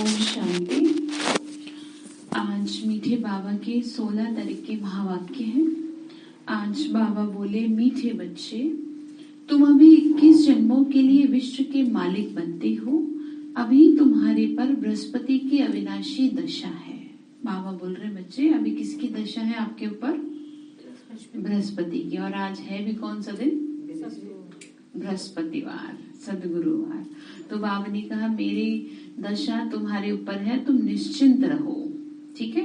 ओम शांति। आज मीठे बाबा के 16 तारीख के महावाक्य हैं। आज बाबा बोले, मीठे बच्चे, तुम अभी 21 जन्मों के लिए विश्व के मालिक बनते हो। अभी तुम्हारे पर बृहस्पति की अविनाशी दशा है। बाबा बोल रहे, बच्चे अभी किसकी दशा है आपके ऊपर? बृहस्पति की। और आज है भी कौन सा दिन? बृहस्पतिवार, सदगुरुवार। तो बाबा ने कहा, मेरी दशा तुम्हारे ऊपर है, तुम निश्चिंत रहो। ठीक है।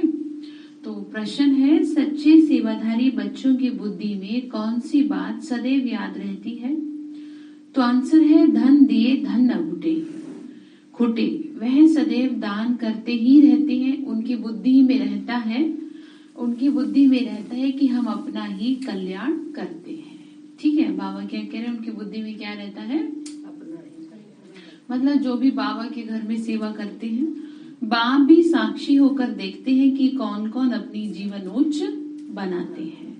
तो प्रश्न है, सच्चे सेवाधारी बच्चों की बुद्धि में कौन सी बात सदैव याद रहती है? तो आंसर है, धन दिए धन न खुटे। वह सदैव दान करते ही रहते हैं। उनकी बुद्धि में रहता है कि हम अपना ही कल्याण करते हैं। ठीक है। बाबा क्या कह रहे हैं? उनकी बुद्धि में क्या रहता है? मतलब जो भी बाबा के घर में सेवा करते हैं, बाप भी साक्षी होकर देखते हैं कि कौन कौन अपनी जीवन उच्च बनाते हैं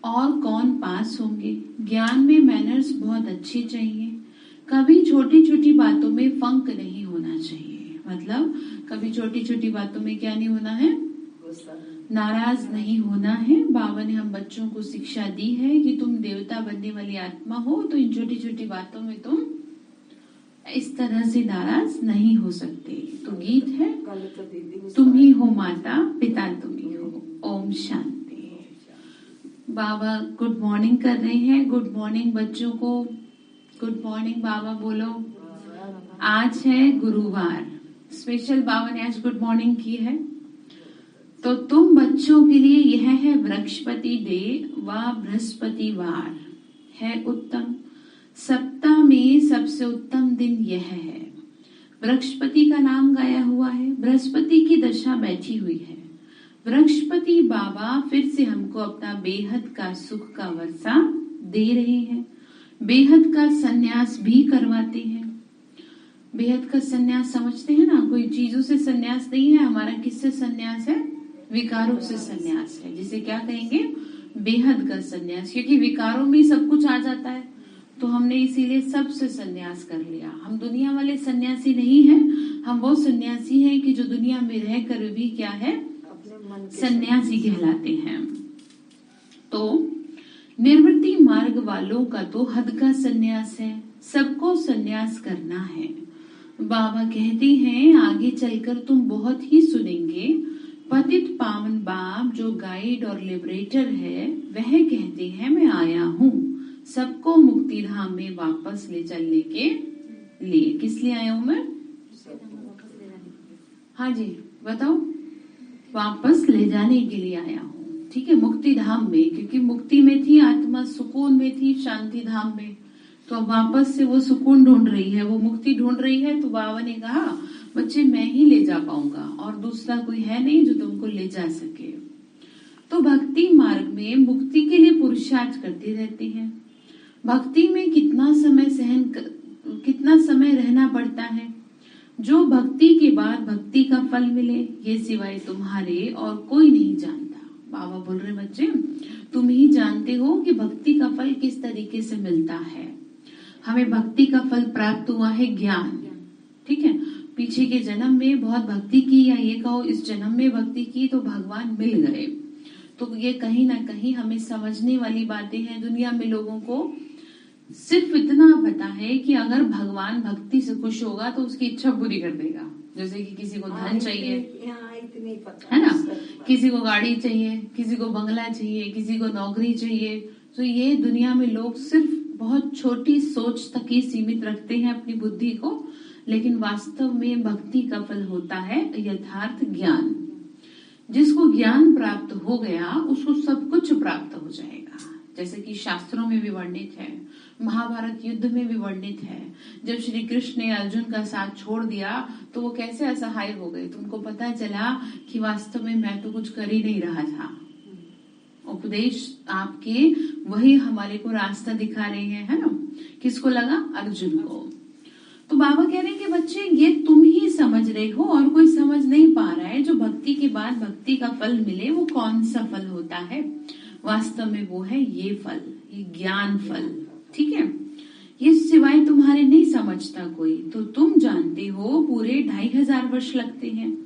और कौन पास होंगे। ज्ञान में मैनर्स बहुत अच्छी चाहिए। कभी छोटी छोटी बातों में फंक नहीं होना चाहिए। मतलब कभी छोटी छोटी बातों में क्या नहीं होना है? नाराज नहीं होना है। बाबा ने हम बच्चों को शिक्षा दी है कि तुम देवता बनने वाली आत्मा हो, तो इन छोटी छोटी बातों में तुम इस तरह से नाराज नहीं हो सकते। तो गीत है, तुम ही हो माता पिता तुम ही हो। ओम शांति। बाबा गुड मॉर्निंग कर रहे हैं। गुड मॉर्निंग बच्चों को। गुड मॉर्निंग बाबा बोलो। आज है गुरुवार। स्पेशल बाबा ने आज गुड मॉर्निंग की है। तो तुम बच्चों के लिए यह है बृहस्पति डे व बृहस्पतिवार है उत्तम। सप्ताह में सबसे उत्तम दिन यह है। बृहस्पति का नाम गाया हुआ है। बृहस्पति की दशा बैठी हुई है। बृहस्पति बाबा फिर से हमको अपना बेहद का सुख का वर्षा दे रहे हैं। बेहद का सन्यास भी करवाते हैं। बेहद का सन्यास समझते हैं ना? कोई चीजों से सन्यास नहीं है हमारा। किससे सन्यास है? विकारों से सन्यास है। जिसे क्या कहेंगे? बेहद का सन्यास। क्योंकि विकारों में सब कुछ आ जाता है, तो हमने इसीलिए सबसे सन्यास कर लिया। हम दुनिया वाले सन्यासी नहीं हैं। हम वो सन्यासी हैं कि जो दुनिया में रहकर भी क्या है? सन्यासी कहलाते हैं। तो निर्वृत्ति मार्ग वालों का तो हद का सन्यास है। सबको सन्यास करना है। बाबा कहते हैं, आगे चलकर तुम बहुत ही सुनेंगे। पतित पावन बाप जो गाइड और लिबरेटर है, वह कहते हैं, मैं आया हूँ सबको मुक्ति धाम में वापस ले चलने के लिए। किस लिए आया हूँ मैं? हाँ जी बताओ। वापस ले जाने के लिए आया हूँ। ठीक है। मुक्ति धाम में, क्योंकि मुक्ति में थी आत्मा, सुकून में थी, शांति धाम में। तो अब वापस से वो सुकून ढूंढ रही है, वो मुक्ति ढूंढ रही है। तो बाबा ने कहा, बच्चे मैं ही ले जा पाऊंगा और दूसरा कोई है नहीं जो तुमको ले जा सके। तो भक्ति मार्ग में मुक्ति के लिए पुरुषार्थ करते रहते हैं। भक्ति में कितना समय रहना पड़ता है। जो भक्ति के बाद भक्ति का फल मिले, ये सिवाय तुम्हारे और कोई नहीं जानता। बाबा बोल रहे, बच्चे तुम ही जानते हो कि भक्ति का फल किस तरीके से मिलता है। हमें भक्ति का फल प्राप्त हुआ है ज्ञान। ठीक है। पीछे के जन्म में बहुत भक्ति की, या ये कहो इस जन्म में भक्ति की, तो भगवान मिल गए। तो ये कहीं ना कहीं हमें समझने वाली बातें हैं। दुनिया में लोगों को सिर्फ इतना पता है कि अगर भगवान भक्ति से खुश होगा तो उसकी इच्छा पूरी कर देगा। जैसे कि किसी को धन चाहिए, है ना? किसी को गाड़ी चाहिए, किसी को बंगला चाहिए, किसी को नौकरी चाहिए। तो ये दुनिया में लोग सिर्फ बहुत छोटी सोच तक ही सीमित रखते हैं अपनी बुद्धि को। लेकिन वास्तव में भक्ति का फल होता है यथार्थ ज्ञान। जिसको ज्ञान प्राप्त हो गया उसको सब कुछ प्राप्त हो जाएगा। जैसे कि शास्त्रों में भी वर्णित है, महाभारत युद्ध में भी वर्णित है। जब श्री कृष्ण ने अर्जुन का साथ छोड़ दिया तो वो कैसे असहाय हो गए। तुमको पता चला कि वास्तव में मैं तो कुछ कर ही नहीं रहा था। उपदेश आपके वही हमारे को रास्ता दिखा रहे हैं, है ना? किसको लगा? अर्जुन को। तो बाबा कह रहे हैं कि बच्चे ये तुम ही समझ रहे हो और कोई समझ नहीं पा रहा है। जो भक्ति के बाद भक्ति का फल मिले वो कौन सा फल होता है? वास्तव में वो है ये फल, ये ज्ञान फल। ठीक है। ये सिवाय तुम्हारे नहीं समझता कोई, तो तुम जानते हो पूरे 2500 वर्ष लगते हैं।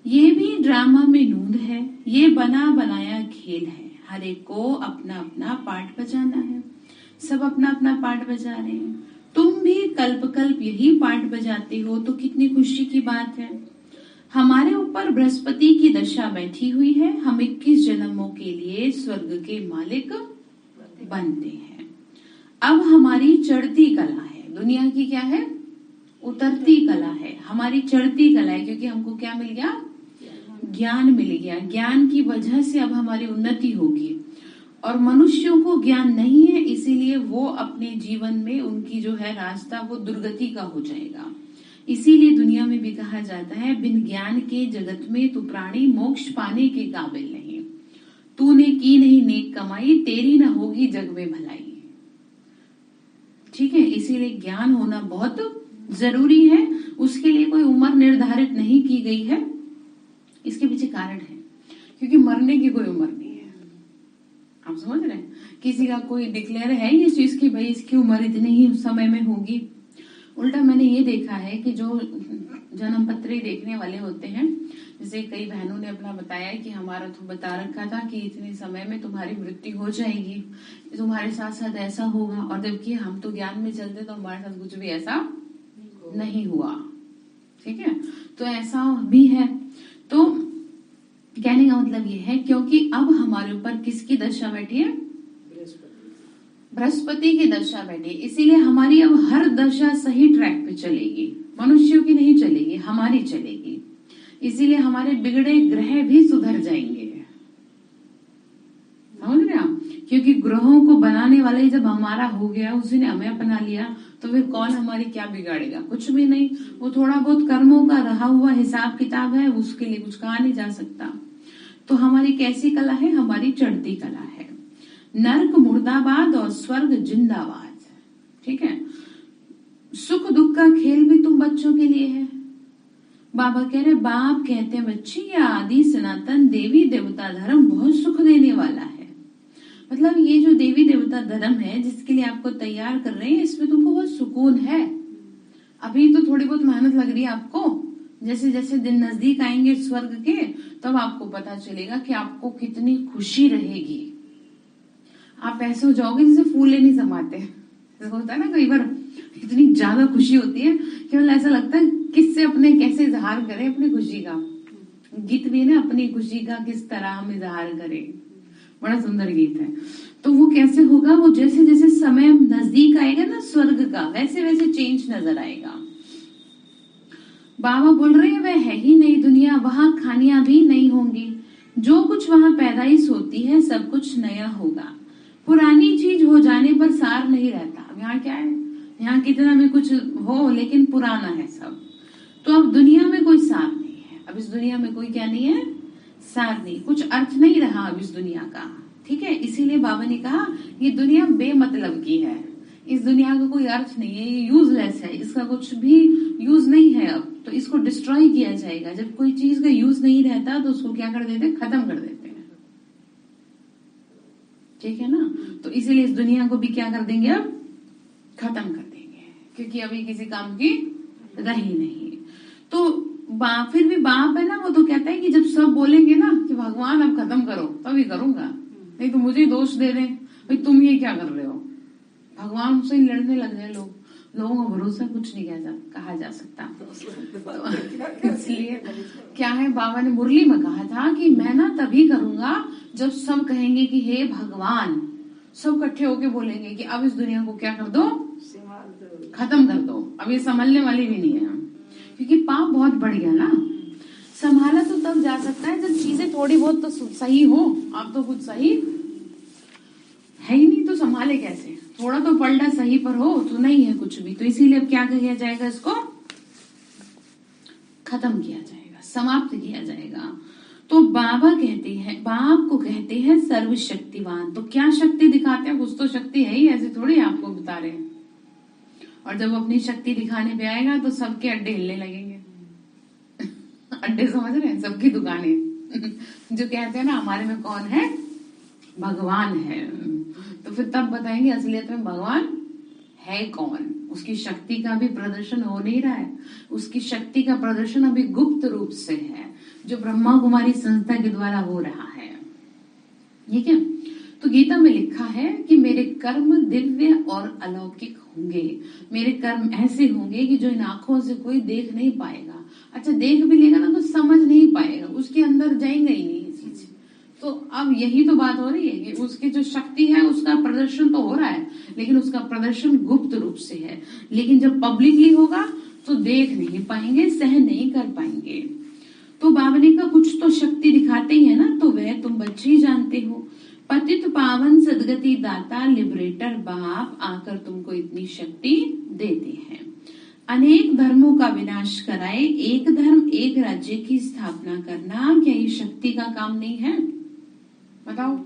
ये भी ड्रामा में नूंद है, ये बना बनाया खेल है, हर एक को अपना अपना पार्ट बजाना है। सब अपना अपना पार्ट बजा रहे हैं, तुम भी कल्प कल्प यही पार्ट बजाते हो, तो कितनी खुशी की बात है। हमारे ऊपर बृहस्पति की दशा बैठी हुई है, हम 21 जन्मों के लिए स्वर्ग के मालिक बनते हैं। अब हमारी चढ़ती कला है, दुनिया की क्या है, उतरती कला है, हमारी चढ़ती कला है, क्योंकि हमको क्या मिल गया, ज्ञान मिल गया। ज्ञान की वजह से अब हमारी उन्नति होगी, और मनुष्यों को ज्ञान नहीं है, इसीलिए वो अपने जीवन में उनकी जो है रास्ता वो दुर्गति का हो जाएगा। इसीलिए दुनिया में भी कहा जाता है, बिन ज्ञान के जगत में तू प्राणी मोक्ष पाने के काबिल नहीं, तूने की नहीं नेक कमाई, तेरी ना होगी जग में भलाई। ठीक है, इसीलिए ज्ञान होना बहुत जरूरी है। उसके लिए कोई उम्र निर्धारित नहीं की गई है, इसके पीछे कारण है, क्योंकि मरने की कोई उम्र नहीं है। आप समझ रहे हैं, किसी का कोई डिक्लेयर है ये चीज की भाई इसकी उम्र इतनी ही समय में होगी। उल्टा मैंने ये देखा है कि जो जन्म पत्री देखने वाले होते हैं, जैसे कई बहनों ने अपना बताया कि हमारा तो बता रखा था कि इतने समय में तुम्हारी मृत्यु हो जाएगी, तुम्हारे साथ साथ ऐसा होगा, और जबकि हम तो ज्ञान में चलते तो हमारे साथ कुछ भी ऐसा नहीं हुआ। ठीक है, तो ऐसा भी है। तो कहने का मतलब ये है, क्योंकि अब हमारे ऊपर किसकी दशा बैठी है, बृहस्पति की दशा बैठी है, इसीलिए हमारी अब हर दशा सही ट्रैक पे चलेगी, मनुष्यों की नहीं चलेगी, हमारी चलेगी। इसीलिए हमारे बिगड़े ग्रह भी सुधर जाएंगे, समझ रहे आप, क्योंकि ग्रहों को बनाने वाले जब हमारा हो गया, उसी ने हमें अपना लिया, तो फिर कौन हमारी क्या बिगाड़ेगा, कुछ भी नहीं। वो थोड़ा बहुत कर्मों का रहा हुआ हिसाब किताब है, उसके लिए कुछ कहा नहीं जा सकता। तो हमारी कैसी कला है, हमारी चढ़ती कला है। नरक मुर्दाबाद और स्वर्ग जिंदाबाद। ठीक है, सुख दुख का खेल भी तुम बच्चों के लिए है। बाबा कह रहे, बाप कहते हैं बच्ची, ये आदि सनातन देवी देवता धर्म बहुत सुख देने वाला है। मतलब ये जो देवी देवता धर्म है जिसके लिए आपको तैयार कर रहे हैं, इसमें तुमको बहुत सुकून है। अभी तो थोड़ी बहुत मेहनत लग रही है आपको, जैसे जैसे दिन नजदीक आएंगे स्वर्ग के, तब आपको पता चलेगा कि आपको कितनी खुशी रहेगी। आप ऐसे हो जाओगे जैसे फूले नहीं समाते, होता है ना कई बार, इतनी ज्यादा खुशी होती है कि मतलब ऐसा लगता है किससे अपने कैसे इजहार करें अपनी खुशी का। गीत भी ना, अपनी खुशी का किस तरह हम इजहार करें, बड़ा सुंदर गीत है। तो वो कैसे होगा, वो जैसे जैसे समय नजदीक आएगा ना स्वर्ग का, वैसे वैसे चेंज नजर आएगा। बाबा बोल रहे हैं, वह है ही नई दुनिया, वहां खानियां भी नहीं होंगी, जो कुछ वहां पैदाइश होती है सब कुछ नया होगा। पुरानी चीज हो जाने पर सार नहीं रहता। अब यहाँ क्या है, यहाँ कितना भी कुछ हो लेकिन पुराना है सब। तो अब दुनिया में कोई सार नहीं है, अब इस दुनिया में कोई क्या नहीं है, सार नहीं, कुछ अर्थ नहीं रहा अब इस दुनिया का। ठीक है, इसीलिए बाबा ने कहा ये दुनिया बेमतलब की है, इस दुनिया का कोई अर्थ नहीं है, ये यूजलेस है, इसका कुछ भी यूज नहीं है अब, तो इसको डिस्ट्रॉय किया जाएगा। जब कोई चीज का यूज नहीं रहता तो उसको क्या कर देते, खत्म कर देते हैं। ठीक है ना, तो इसीलिए इस दुनिया को भी क्या कर देंगे, अब खत्म कर देंगे, क्योंकि अभी किसी काम की रही नहीं। तो फिर भी बाप है ना, वो तो कहता है कि जब सब बोलेंगे ना कि भगवान अब खत्म करो, तभी करूंगा, नहीं तो मुझे दोष दे रहे भाई तुम ये क्या कर रहे हो। भगवान से लड़ने लग जाए लोग, लोगों का भरोसा कुछ नहीं कहा जा सकता। तो इसलिए क्या है, बाबा ने मुरली में कहा था कि मैं ना तभी करूंगा जब सब कहेंगे कि हे भगवान, सब इकट्ठे होके बोलेंगे कि अब इस दुनिया को क्या कर दो, खत्म कर दो, अब ये संभलने वाली भी नहीं है, क्योंकि पाप बहुत बढ़ गया ना। संभाला तो तब जा सकता है जब चीजें थोड़ी बहुत तो सही हो, आप तो कुछ सही है ही नहीं, तो संभाले कैसे, थोड़ा तो पलटा सही पर हो तो नहीं है कुछ भी। तो इसीलिए अब क्या किया जाएगा, इसको खत्म किया जाएगा, समाप्त किया जाएगा। तो बाबा कहते हैं, बाप को कहते हैं सर्वशक्तिवान। तो क्या शक्ति दिखाते हैं, कुछ तो शक्ति है ही, ऐसे थोड़ी आपको बता रहे हैं। और जब अपनी शक्ति दिखाने पे आएगा तो सबके अड्डे हिलने लगेंगे। अड्डे समझ रहे हैं, सबकी दुकानें जो कहते हैं ना हमारे में कौन है, भगवान है, तो फिर तब बताएंगे असलियत में भगवान है कौन, उसकी शक्ति का भी प्रदर्शन हो नहीं रहा है। उसकी शक्ति का प्रदर्शन अभी गुप्त रूप से है, जो ब्रह्मा कुमारी संस्था के द्वारा हो रहा है। ठीक है, तो गीता में लिखा है कि मेरे कर्म दिव्य और अलौकिक होंगे। मेरे कर्म ऐसे होंगे कि जो इन आंखों से कोई देख नहीं पाएगा। अच्छा, देख भी लेगा ना तो समझ नहीं पाएगा, उसके अंदर जाएंगे ही नहीं ये चीज। तो अब यही तो बात हो रही है कि उसकी जो शक्ति है उसका प्रदर्शन तो हो रहा है, लेकिन उसका प्रदर्शन गुप्त रूप से है। लेकिन जब पब्लिकली होगा तो देख नहीं पाएंगे, सहन नहीं कर पाएंगे। तो बाबा ने कहा कुछ तो शक्ति दिखाते ही है ना, तो वह तुम बच्चे ही जानते हो। पतित पावन सदगति दाता लिबरेटर बाप आकर तुमको इतनी शक्ति देते हैं। अनेक धर्मों का विनाश कराए, एक धर्म एक राज्य की स्थापना करना, क्या ये शक्ति का काम नहीं है? बताओ,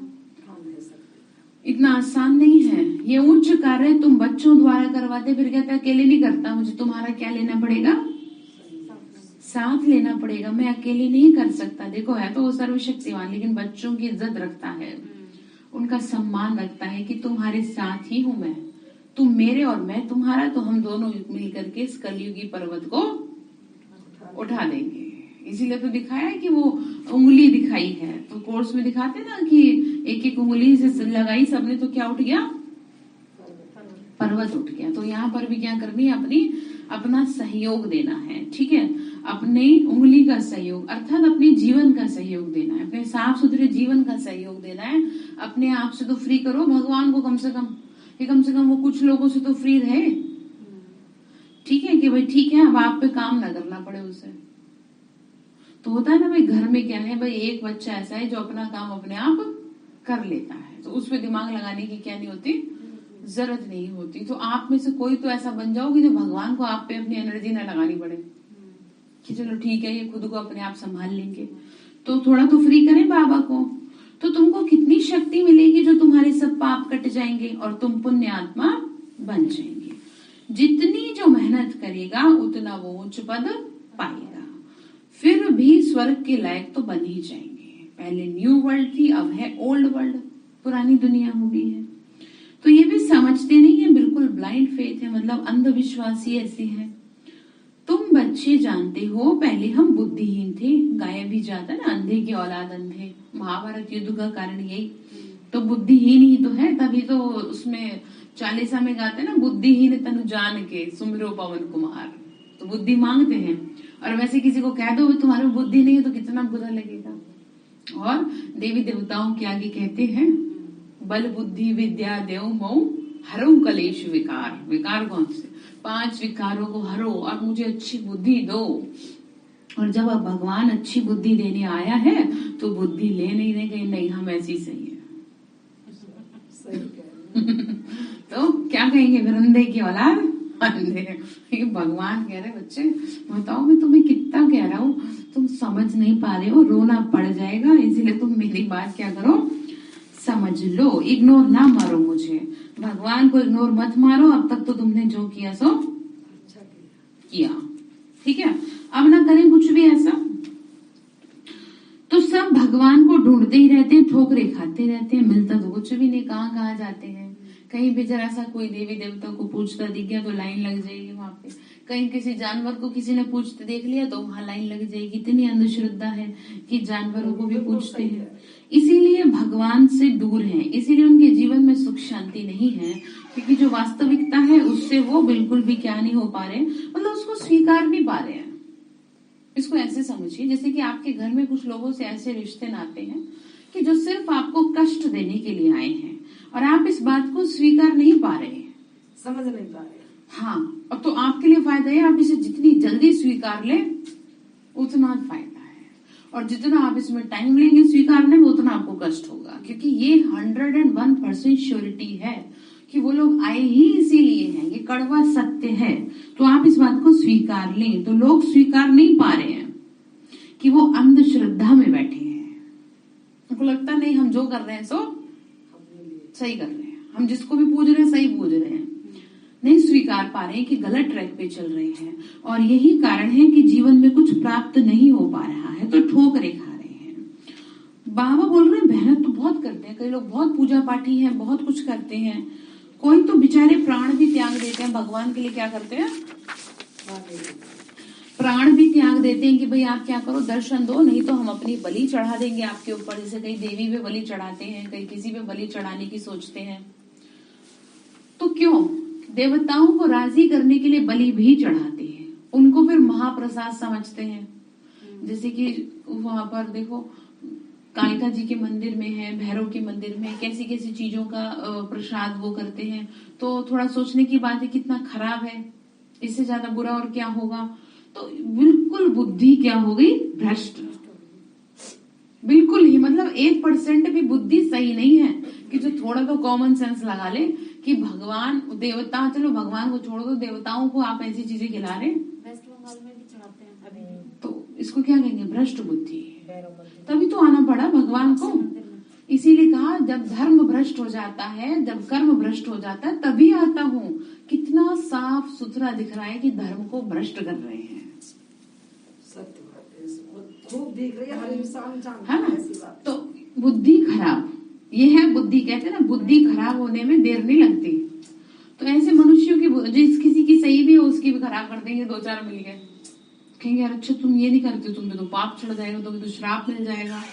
इतना आसान नहीं है। ये उच्च कार्य तुम बच्चों द्वारा करवाते, फिर कहते अकेले नहीं करता, मुझे तुम्हारा क्या लेना पड़ेगा? साथ लेना पड़ेगा। मैं अकेले नहीं कर सकता। देखो, है तो वो सर्वशक्तिवान, लेकिन बच्चों की इज्जत रखता है, उनका सम्मान रखता है कि तुम्हारे साथ ही हूं मैं, तुम मेरे और मैं तुम्हारा, तो हम दोनों मिलकर के इस कलयुगी पर्वत को उठा देंगे। इसीलिए तो दिखाया है कि वो उंगली दिखाई है, तो कोर्स में दिखाते ना कि एक एक उंगली से लगाई सबने, तो क्या उठ गया? पर्वत उठ गया। तो यहाँ पर भी क्या करनी है? अपना सहयोग देना है। ठीक है, अपनी उंगली का सहयोग अर्थात अपने जीवन का सहयोग देना है, अपने साफ सुथरे जीवन का सहयोग देना है। अपने आप से तो फ्री करो भगवान को, कम से कम वो कुछ लोगों से तो फ्री रहे। ठीक है कि भाई ठीक है, अब आप पे काम ना करना पड़े उसे। तो होता है ना भाई, घर में क्या है भाई, एक बच्चा ऐसा है जो अपना काम अपने आप कर लेता है, तो उस पर दिमाग लगाने की क्या नहीं होती, जरूरत नहीं होती। तो आप में से कोई तो ऐसा बन जाओगे जो भगवान को आप पे अपनी एनर्जी ना लगानी पड़े कि चलो ठीक है ये खुद को अपने आप संभाल लेंगे। तो थोड़ा तो फ्री करें बाबा को, तो तुमको कितनी शक्ति मिलेगी जो तुम्हारे सब पाप कट जाएंगे और तुम पुण्य आत्मा बन जाएंगे। जितनी जो मेहनत करेगा उतना वो उच्च पद पाएगा, फिर भी स्वर्ग के लायक तो बन ही जाएंगे। पहले न्यू वर्ल्ड थी, अब है ओल्ड वर्ल्ड, पुरानी दुनिया हो गई है। तो ये भी समझते नहीं है, बिल्कुल ब्लाइंड फेथ है, मतलब अंधविश्वासी ऐसे है। तुम बच्चे जानते हो पहले हम बुद्धिहीन थे, गाया भी जाता ना, अंधे की औलाद अंधे। महाभारत युद्ध का कारण यही तो बुद्धिहीन ही तो है, तभी तो उसमें चालीसा में गाते ना, बुद्धिहीन तनु जान के सुमिरो पवन कुमार। तो बुद्धि मांगते हैं, और वैसे किसी को कह दो तुम्हारे बुद्धि नहीं है तो कितना बुरा लगेगा। और देवी देवताओं के आगे कहते हैं बल बुद्धि विद्या देव मऊ हरो कलेश विकार। विकार कौन से? 5 विकारों को हरो और मुझे अच्छी बुद्धि दो। और जब अब भगवान अच्छी बुद्धि देने आया है तो बुद्धि ले नहीं देंगे, नहीं हम ऐसी सही है। तो क्या कहेंगे फिर? अंधे की औलाद अंधे। भगवान कह रहे बच्चे बताओ मैं तुम्हें कितना कह रहा हूँ, तुम समझ नहीं पा रहे हो, रोना पड़ जाएगा, इसीलिए तुम मेरी बात क्या करो, समझ लो, इग्नोर ना मारो मुझे। भगवान को इग्नोर मत मारो, अब तक तो तुमने जो किया सो किया। ठीक है, अब ना करें कुछ भी ऐसा। तो सब भगवान को ढूंढते ही रहते हैं, ठोकरे खाते रहते हैं, मिलता तो कुछ भी नहीं। कहाँ जाते हैं? कहीं भी जरा सा कोई देवी देवता को पूछता दिख गया तो लाइन लग जाएगी वहां पे। कहीं किसी जानवर को किसी ने पूछते देख लिया तो वहां लाइन लग जाएगी। इतनी अंधश्रद्धा है कि जानवरों को भी पूछते हैं। इसीलिए भगवान से दूर हैं, इसीलिए उनके जीवन में सुख शांति नहीं है, क्योंकि जो वास्तविकता है उससे वो बिल्कुल भी क्या नहीं हो पा रहे, मतलब उसको स्वीकार नहीं पा रहे हैं। इसको ऐसे समझिए जैसे कि आपके घर में कुछ लोगों से ऐसे रिश्ते नाते हैं कि जो सिर्फ आपको कष्ट देने के लिए आए हैं, और आप इस बात को स्वीकार नहीं पा रहे, समझ नहीं पा रहे। हाँ, अब तो आपके लिए फायदा है, आप इसे जितनी जल्दी स्वीकार लें उतना फायदा है, और जितना आप इसमें टाइम लेंगे स्वीकारने में उतना आपको कष्ट होगा। क्योंकि ये 101% श्योरिटी है कि वो लोग आए ही इसीलिए हैं, ये कड़वा सत्य है। तो आप इस बात को स्वीकार लें। तो लोग स्वीकार नहीं पा रहे हैं कि वो अंधश्रद्धा में बैठे हैं, उनको लगता नहीं हम जो कर रहे हैं सो सही कर रहे हैं, हम जिसको भी पूज रहे हैं सही पूज रहे हैं। नहीं स्वीकार पा रहे हैं कि गलत ट्रैक पे चल रहे हैं, और यही कारण है कि जीवन में कुछ प्राप्त नहीं हो पा रहा है, तो ठोकरे खा रहे हैं। बाबा बोल रहे हैं मेहनत तो बहुत करते हैं, कई लोग बहुत पूजा पाठी हैं, बहुत कुछ करते हैं, कोई तो बेचारे प्राण भी त्याग देते हैं भगवान के लिए। क्या करते हैं? प्राण भी त्याग देते हैं कि भाई आप क्या करो, दर्शन दो, नहीं तो हम अपनी बलि चढ़ा देंगे आपके ऊपर। जैसे कई देवी पे बलि चढ़ाते हैं, कई किसी पे बलि चढ़ाने की सोचते हैं। तो क्यों? देवताओं को राजी करने के लिए बलि भी चढ़ाते हैं, उनको फिर महाप्रसाद समझते हैं। जैसे कि वहां पर देखो कालिका जी के मंदिर में है, भैरव के मंदिर में कैसी कैसी चीजों का प्रसाद वो करते हैं। तो थोड़ा सोचने की बात है, कितना खराब है, इससे ज्यादा बुरा और क्या होगा। तो बिल्कुल बुद्धि क्या हो गई? भ्रष्ट। बिल्कुल ही, मतलब 1% भी बुद्धि सही नहीं है कि जो थोड़ा तो कॉमन सेंस लगा ले कि भगवान देवता, चलो भगवान को छोड़ दो, देवताओं को आप ऐसी चीजें खिला रहे। वेस्ट बंगाल में भी चढ़ाते हैं अभी। तो इसको क्या कहेंगे? भ्रष्ट बुद्धि। तभी तो आना पड़ा भगवान को। इसीलिए कहा जब धर्म भ्रष्ट हो जाता है, जब कर्म भ्रष्ट हो जाता है, तभी आता हूँ। कितना साफ सुथरा दिख रहा है कि धर्म को भ्रष्ट कर रहे हैं। खूब दिख रही है, हर इंसान जानता है ना? ऐसी बात। तो बुद्धि खराब, ये है बुद्धि। कहते हैं ना, बुद्धि खराब होने में देर नहीं लगती। तो ऐसे मनुष्यों की, जिस किसी की सही भी हो उसकी भी खराब कर देंगे 2-4 मिलके। कहेंगे यार अच्छा तुम ये नहीं करते, तुम पे तो पाप चढ़ जाएगा, तुम्हें तो श्राप मिल जाएगा।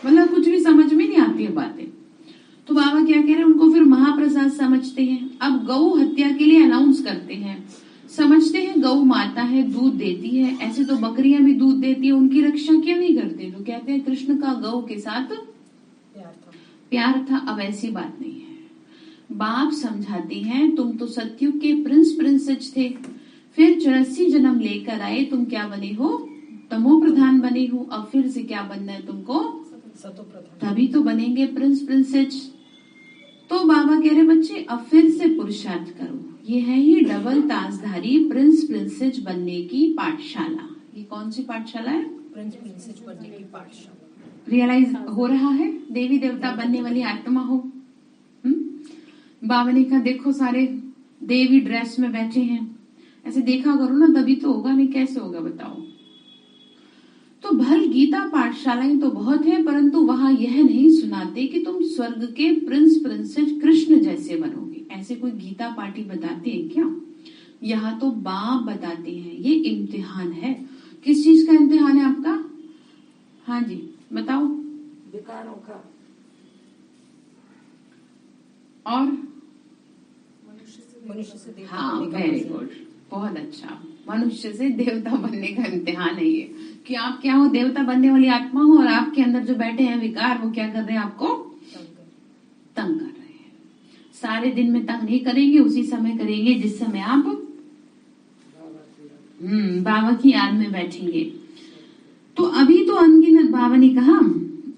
मतलब कुछ भी समझ में नहीं आती है बातें। तो बाबा क्या कह रहे हैं, उनको फिर महाप्रसाद समझते हैं। अब गौ हत्या के लिए अनाउंस करते हैं, समझते हैं गौ माता है, दूध देती है, ऐसे तो बकरियां भी दूध देती है, उनकी रक्षा क्यों नहीं करते? तो कहते हैं कृष्ण का गौ के साथ प्यार था। अब ऐसी बात नहीं है। बाप समझाते हैं, तुम तो सतयुग के प्रिंस प्रिंसेस थे, फिर 84 जन्म लेकर आए, तुम क्या बने हो? तमो प्रधान बने हो। अब फिर से क्या बनना है तुमको? सतो प्रधान। तभी तो बनेंगे प्रिंस प्रिंसेस। तो बाबा कह रहे बच्चे अब फिर से पुरुषार्थ करो। ये है ही डबल ताजधारी प्रिंस प्रिंसेस बनने की पाठशाला। ये कौन सी पाठशाला है? प्रिंस प्रिंसेस बनने की पाठशाला। रियलाइज हो रहा है, देवी देवता बनने वाली आत्मा हो। बाबा ने कहा देखो सारे देवी ड्रेस में बैठे हैं, ऐसे देखा करो ना, तभी तो होगा, नहीं कैसे होगा बताओ। तो भल गीता पाठशालाएं तो बहुत है, परंतु वहां यह नहीं सुनाते कि तुम स्वर्ग के प्रिंस प्रिंसेस कृष्ण जैसे बनोगे। ऐसे कोई गीता पाठी बताते हैं क्या? यहाँ तो बाप बताते हैं ये इम्तिहान है। किस चीज का इम्तिहान है आपका? हाँ जी बताओ। विकारों का और मनुष्य से देवता हाँ बनने का वेरी गुड, बहुत अच्छा। मनुष्य से देवता बनने का इम्तिहान है ये, कि आप क्या हो? देवता बनने वाली आत्मा हो, और आपके अंदर जो बैठे हैं विकार, वो क्या कर रहे हैं? आपको तंग कर रहे हैं। सारे दिन में तंग नहीं करेंगे, उसी समय करेंगे जिस समय आप बाबा की याद में बैठेंगे। तो अभी तो अनगिनत बाबा ने कहा,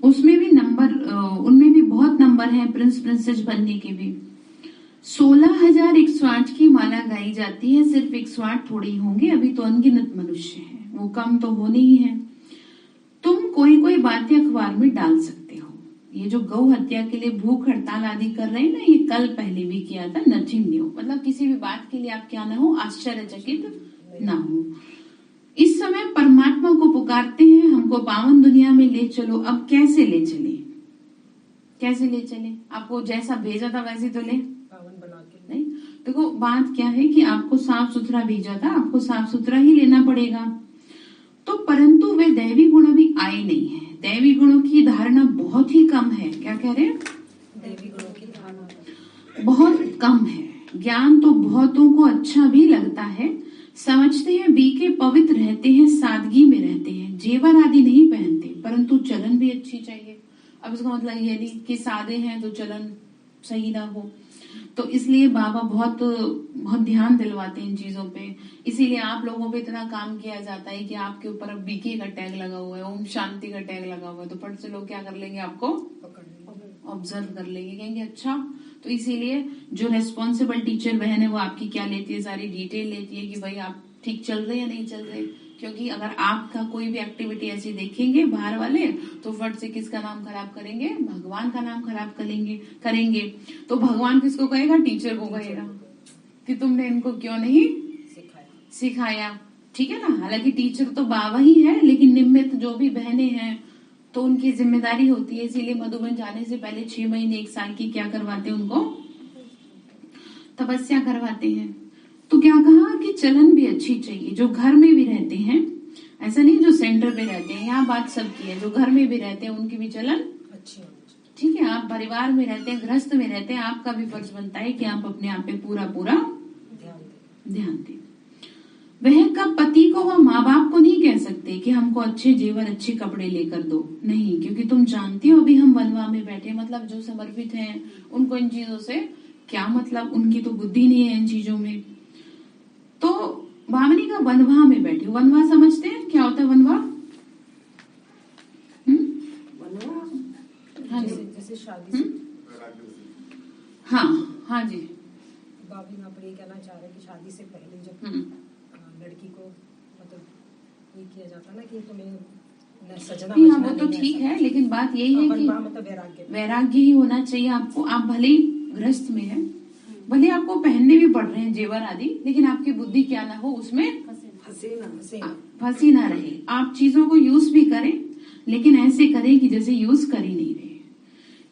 उसमें भी नंबर, उनमें भी बहुत नंबर हैं प्रिंस प्रिंसेस बनने के भी। 16,108 की माला गाई जाती है, सिर्फ 108 थोड़ी होंगे, अभी तो अनगिनत मनुष्य हैं, वो कम तो होने ही है। तुम कोई कोई बातें अखबार में डाल सकते हो। ये जो गौ हत्या के लिए भूख हड़ताल आदि कर रहे हैं ना, ये कल पहले भी किया था, नथिंग न्यू। मतलब किसी भी बात के लिए आप क्या ना हो, आश्चर्यचकित ना हो। इस समय परमात्मा को पुकारते हैं, हमको पावन दुनिया में ले चलो। अब कैसे ले चले? कैसे ले चले? आपको जैसा भेजा था वैसे तो ले पावन बना के नहीं। देखो बात क्या है कि आपको साफ सुथरा भेजा था, आपको साफ सुथरा ही लेना पड़ेगा। तो परंतु वे दैवी गुण अभी आए नहीं है। दैवी गुणों की धारणा बहुत ही कम है। क्या कह रहे हैं? देवी गुणों की धारणा बहुत कम है। ज्ञान तो बहुतों को अच्छा भी लगता है, समझते हैं बीके पवित्र रहते हैं, सादगी में रहते हैं, जेवर आदि नहीं पहनते, परंतु चलन भी अच्छी चाहिए। अब इसका मतलब ये नहीं कि सादे हैं तो चलन सही ना हो। तो इसलिए बाबा बहुत बहुत ध्यान दिलवाते हैं इन चीजों पे। इसीलिए आप लोगों पे इतना काम किया जाता है कि आपके ऊपर अब बीके का टैग लगा हुआ है, ओम शांति का टैग लगा हुआ है, तो फट से लोग क्या कर लेंगे? आपको ऑब्जर्व कर लेंगे, कहेंगे अच्छा। तो इसीलिए जो रेस्पॉन्सिबल टीचर बहन है वो आपकी क्या लेती है? सारी डिटेल लेती है कि भाई आप ठीक चल रहे या नहीं चल रहे। क्योंकि अगर आपका कोई भी एक्टिविटी ऐसी देखेंगे बाहर वाले, तो फट से किसका नाम खराब करेंगे? भगवान का नाम खराब करेंगे। तो भगवान किसको कहेगा? टीचर को कहेगा कि तुमने इनको क्यों नहीं सिखाया। ठीक है ना? हालांकि टीचर तो बाबा ही है, लेकिन निमित्त जो भी बहनें हैं तो उनकी जिम्मेदारी होती है। इसीलिए मधुबन जाने से पहले 6 महीने 1 साल की क्या करवाते हैं उनको? तपस्या करवाते हैं। तो क्या कहा कि चलन भी अच्छी चाहिए। जो घर में भी रहते हैं, ऐसा नहीं जो सेंटर पे रहते हैं, यहाँ बात सबकी है, जो घर में भी रहते हैं उनकी भी चलन अच्छी होनी चाहिए। ठीक है। आप परिवार में रहते हैं, गृहस्थ में रहते हैं, आपका भी फर्ज बनता है कि आप अपने आप पे पूरा पूरा ध्यान दें। वह कब पति को व माँ बाप को नहीं कह सकते कि हमको अच्छे जेवर अच्छे कपड़े लेकर दो, नहीं, क्योंकि तुम जानती हो अभी हम वनवा में बैठे, मतलब जो समर्पित हैं उनको इन चीजों से क्या मतलब, उनकी तो बुद्धि नहीं है इन चीजों में। तो भावनी का वनवा में बैठे, वनवा समझते हैं क्या होता है वनवा? हाँ जी, जैसे शादी से हाँ जी, भाभी यहाँ पर ये कहना चाह रहे हैं कि शादी से पहले जब लड़की को मतलब ये किया जाता ना कि तुम्हें सजना नहीं, हाँ वो तो ठीक है, लेकिन बात यही है कि मतलब वैराग्य ही होना चाहिए आपको। आप भले ही गृहस्थ में है, भले आपको पहनने भी पड़ रहे हैं जेवर आदि, लेकिन आपकी बुद्धि क्या ना हो उसमें फंसी ना रहे। आप चीजों को यूज भी करें, लेकिन ऐसे करें कि जैसे यूज कर ही नहीं रहे।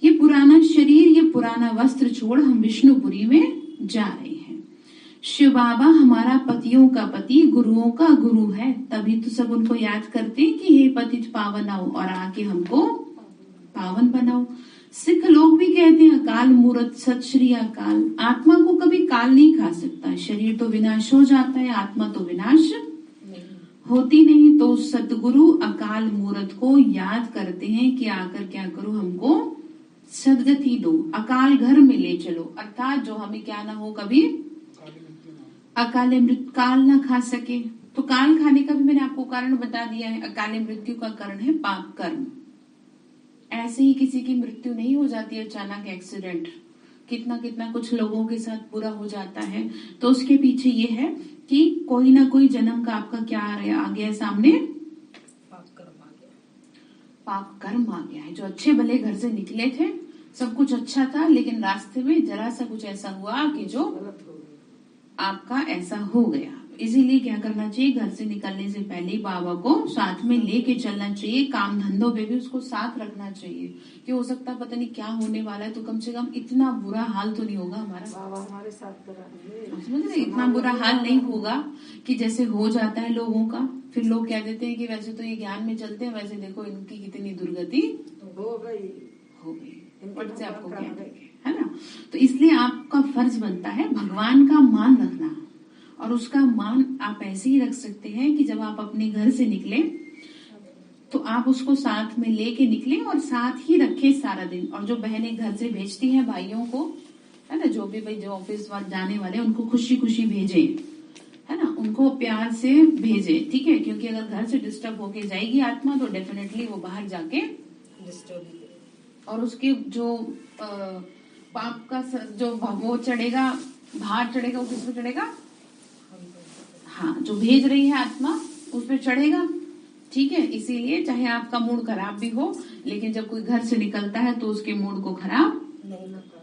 ये पुराना शरीर, ये पुराना वस्त्र छोड़ हम विष्णुपुरी में जा रहे हैं। शिव बाबा हमारा पतियों का पति, गुरुओं का गुरु है, तभी तो सब उनको याद करते हैं कि हे पतित पावन आओ और आके हमको पावन बनाओ। सिख लोग भी कहते हैं अकाल मूर्त सत श्री अकाल। आत्मा को कभी काल नहीं खा सकता, शरीर तो विनाश हो जाता है, आत्मा तो विनाश होती नहीं। तो सतगुरु अकाल मूर्त को याद करते हैं कि आकर क्या करो, हमको सदगति दो, अकाल घर में ले चलो, अर्थात जो हमें क्या ना हो, कभी अकाले मृत्यु काल ना खा सके। तो काल खाने का भी मैंने आपको कारण बता दिया है। अकाले मृत्यु का कारण है पाप कर्म। ऐसे ही किसी की मृत्यु नहीं हो जाती अचानक एक्सीडेंट, कितना कितना कुछ लोगों के साथ बुरा हो जाता है। तो उसके पीछे ये है कि कोई ना कोई जन्म का आपका क्या आ गया सामने, पाप कर्म आ गया है। जो अच्छे भले घर से निकले थे, सब कुछ अच्छा था, लेकिन रास्ते में जरा सा कुछ ऐसा हुआ कि जो आपका ऐसा हो गया। इसीलिए क्या करना चाहिए, घर से निकलने से पहले बाबा को साथ में लेके चलना चाहिए। काम धंधों पे भी उसको साथ रखना चाहिए कि हो सकता है पता नहीं क्या होने वाला है, तो कम से कम इतना बुरा हाल तो नहीं होगा हमारा। बाबा हमारे साथ समझ रहे, इतना बुरा हाल नहीं होगा कि जैसे हो जाता है लोगों का। फिर लोग कह देते हैं कि वैसे तो ये ज्ञान में चलते हैं, वैसे देखो इनकी कितनी दुर्गति हो गई। पट से आपको क्या है ना। तो इसलिए आपका फर्ज बनता है भगवान का मान रखना, और उसका मान आप ऐसे ही रख सकते हैं कि जब आप अपने घर से निकले तो आप उसको साथ में लेके निकले और साथ ही रखे सारा दिन। और जो बहनें घर से भेजती हैं भाइयों को, है ना, जो भी भाई जो ऑफिस जाने वाले उनको खुशी खुशी भेजे, है ना, उनको प्यार से भेजे, ठीक है। क्योंकि अगर घर से डिस्टर्ब होके जाएगी आत्मा तो डेफिनेटली वो बाहर जाके डिस्टर्ब, और उसके जो पाप का जो वो चढ़ेगा, भार चढ़ेगा, वो किस पे चढ़ेगा, हाँ, जो भेज रही है आत्मा उस पे चढ़ेगा, ठीक है। इसीलिए चाहे आपका मूड खराब भी हो, लेकिन जब कोई घर से निकलता है तो उसके मूड को खराब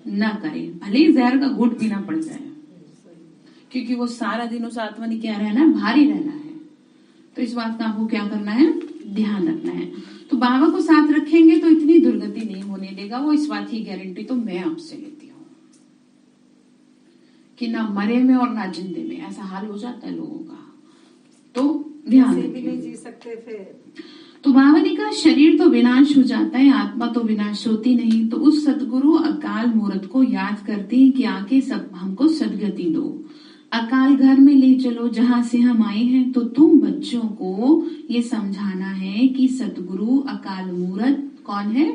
ना करे, भले ही जहर का घूंट पीना पड़ जाए, क्योंकि वो सारा दिन उस आत्मा ने क्या रहना है, भारी रहना है। तो इस बात का आपको क्या करना है, ध्यान रखना है। तो बाबा को साथ रखेंगे तो इतनी दुर्गति नहीं होने देगा वो, इस बात की गारंटी तो मैं आपसे लेती हूँ कि ना मरे में और ना जिंदे में ऐसा हाल हो जाता है लोगों का। तो ध्यान भी नहीं जी सकते फिर। तो बाबा ने कहा शरीर तो विनाश हो जाता है, आत्मा तो विनाश होती नहीं। तो उस सतगुरु अकाल मूर्त को याद करते हैं कि आके सब हमको सदगति दो, अकाल घर में ले चलो जहां से हम आए हैं। तो तुम बच्चों को ये समझाना है कि सतगुरु अकाल मूर्त कौन है,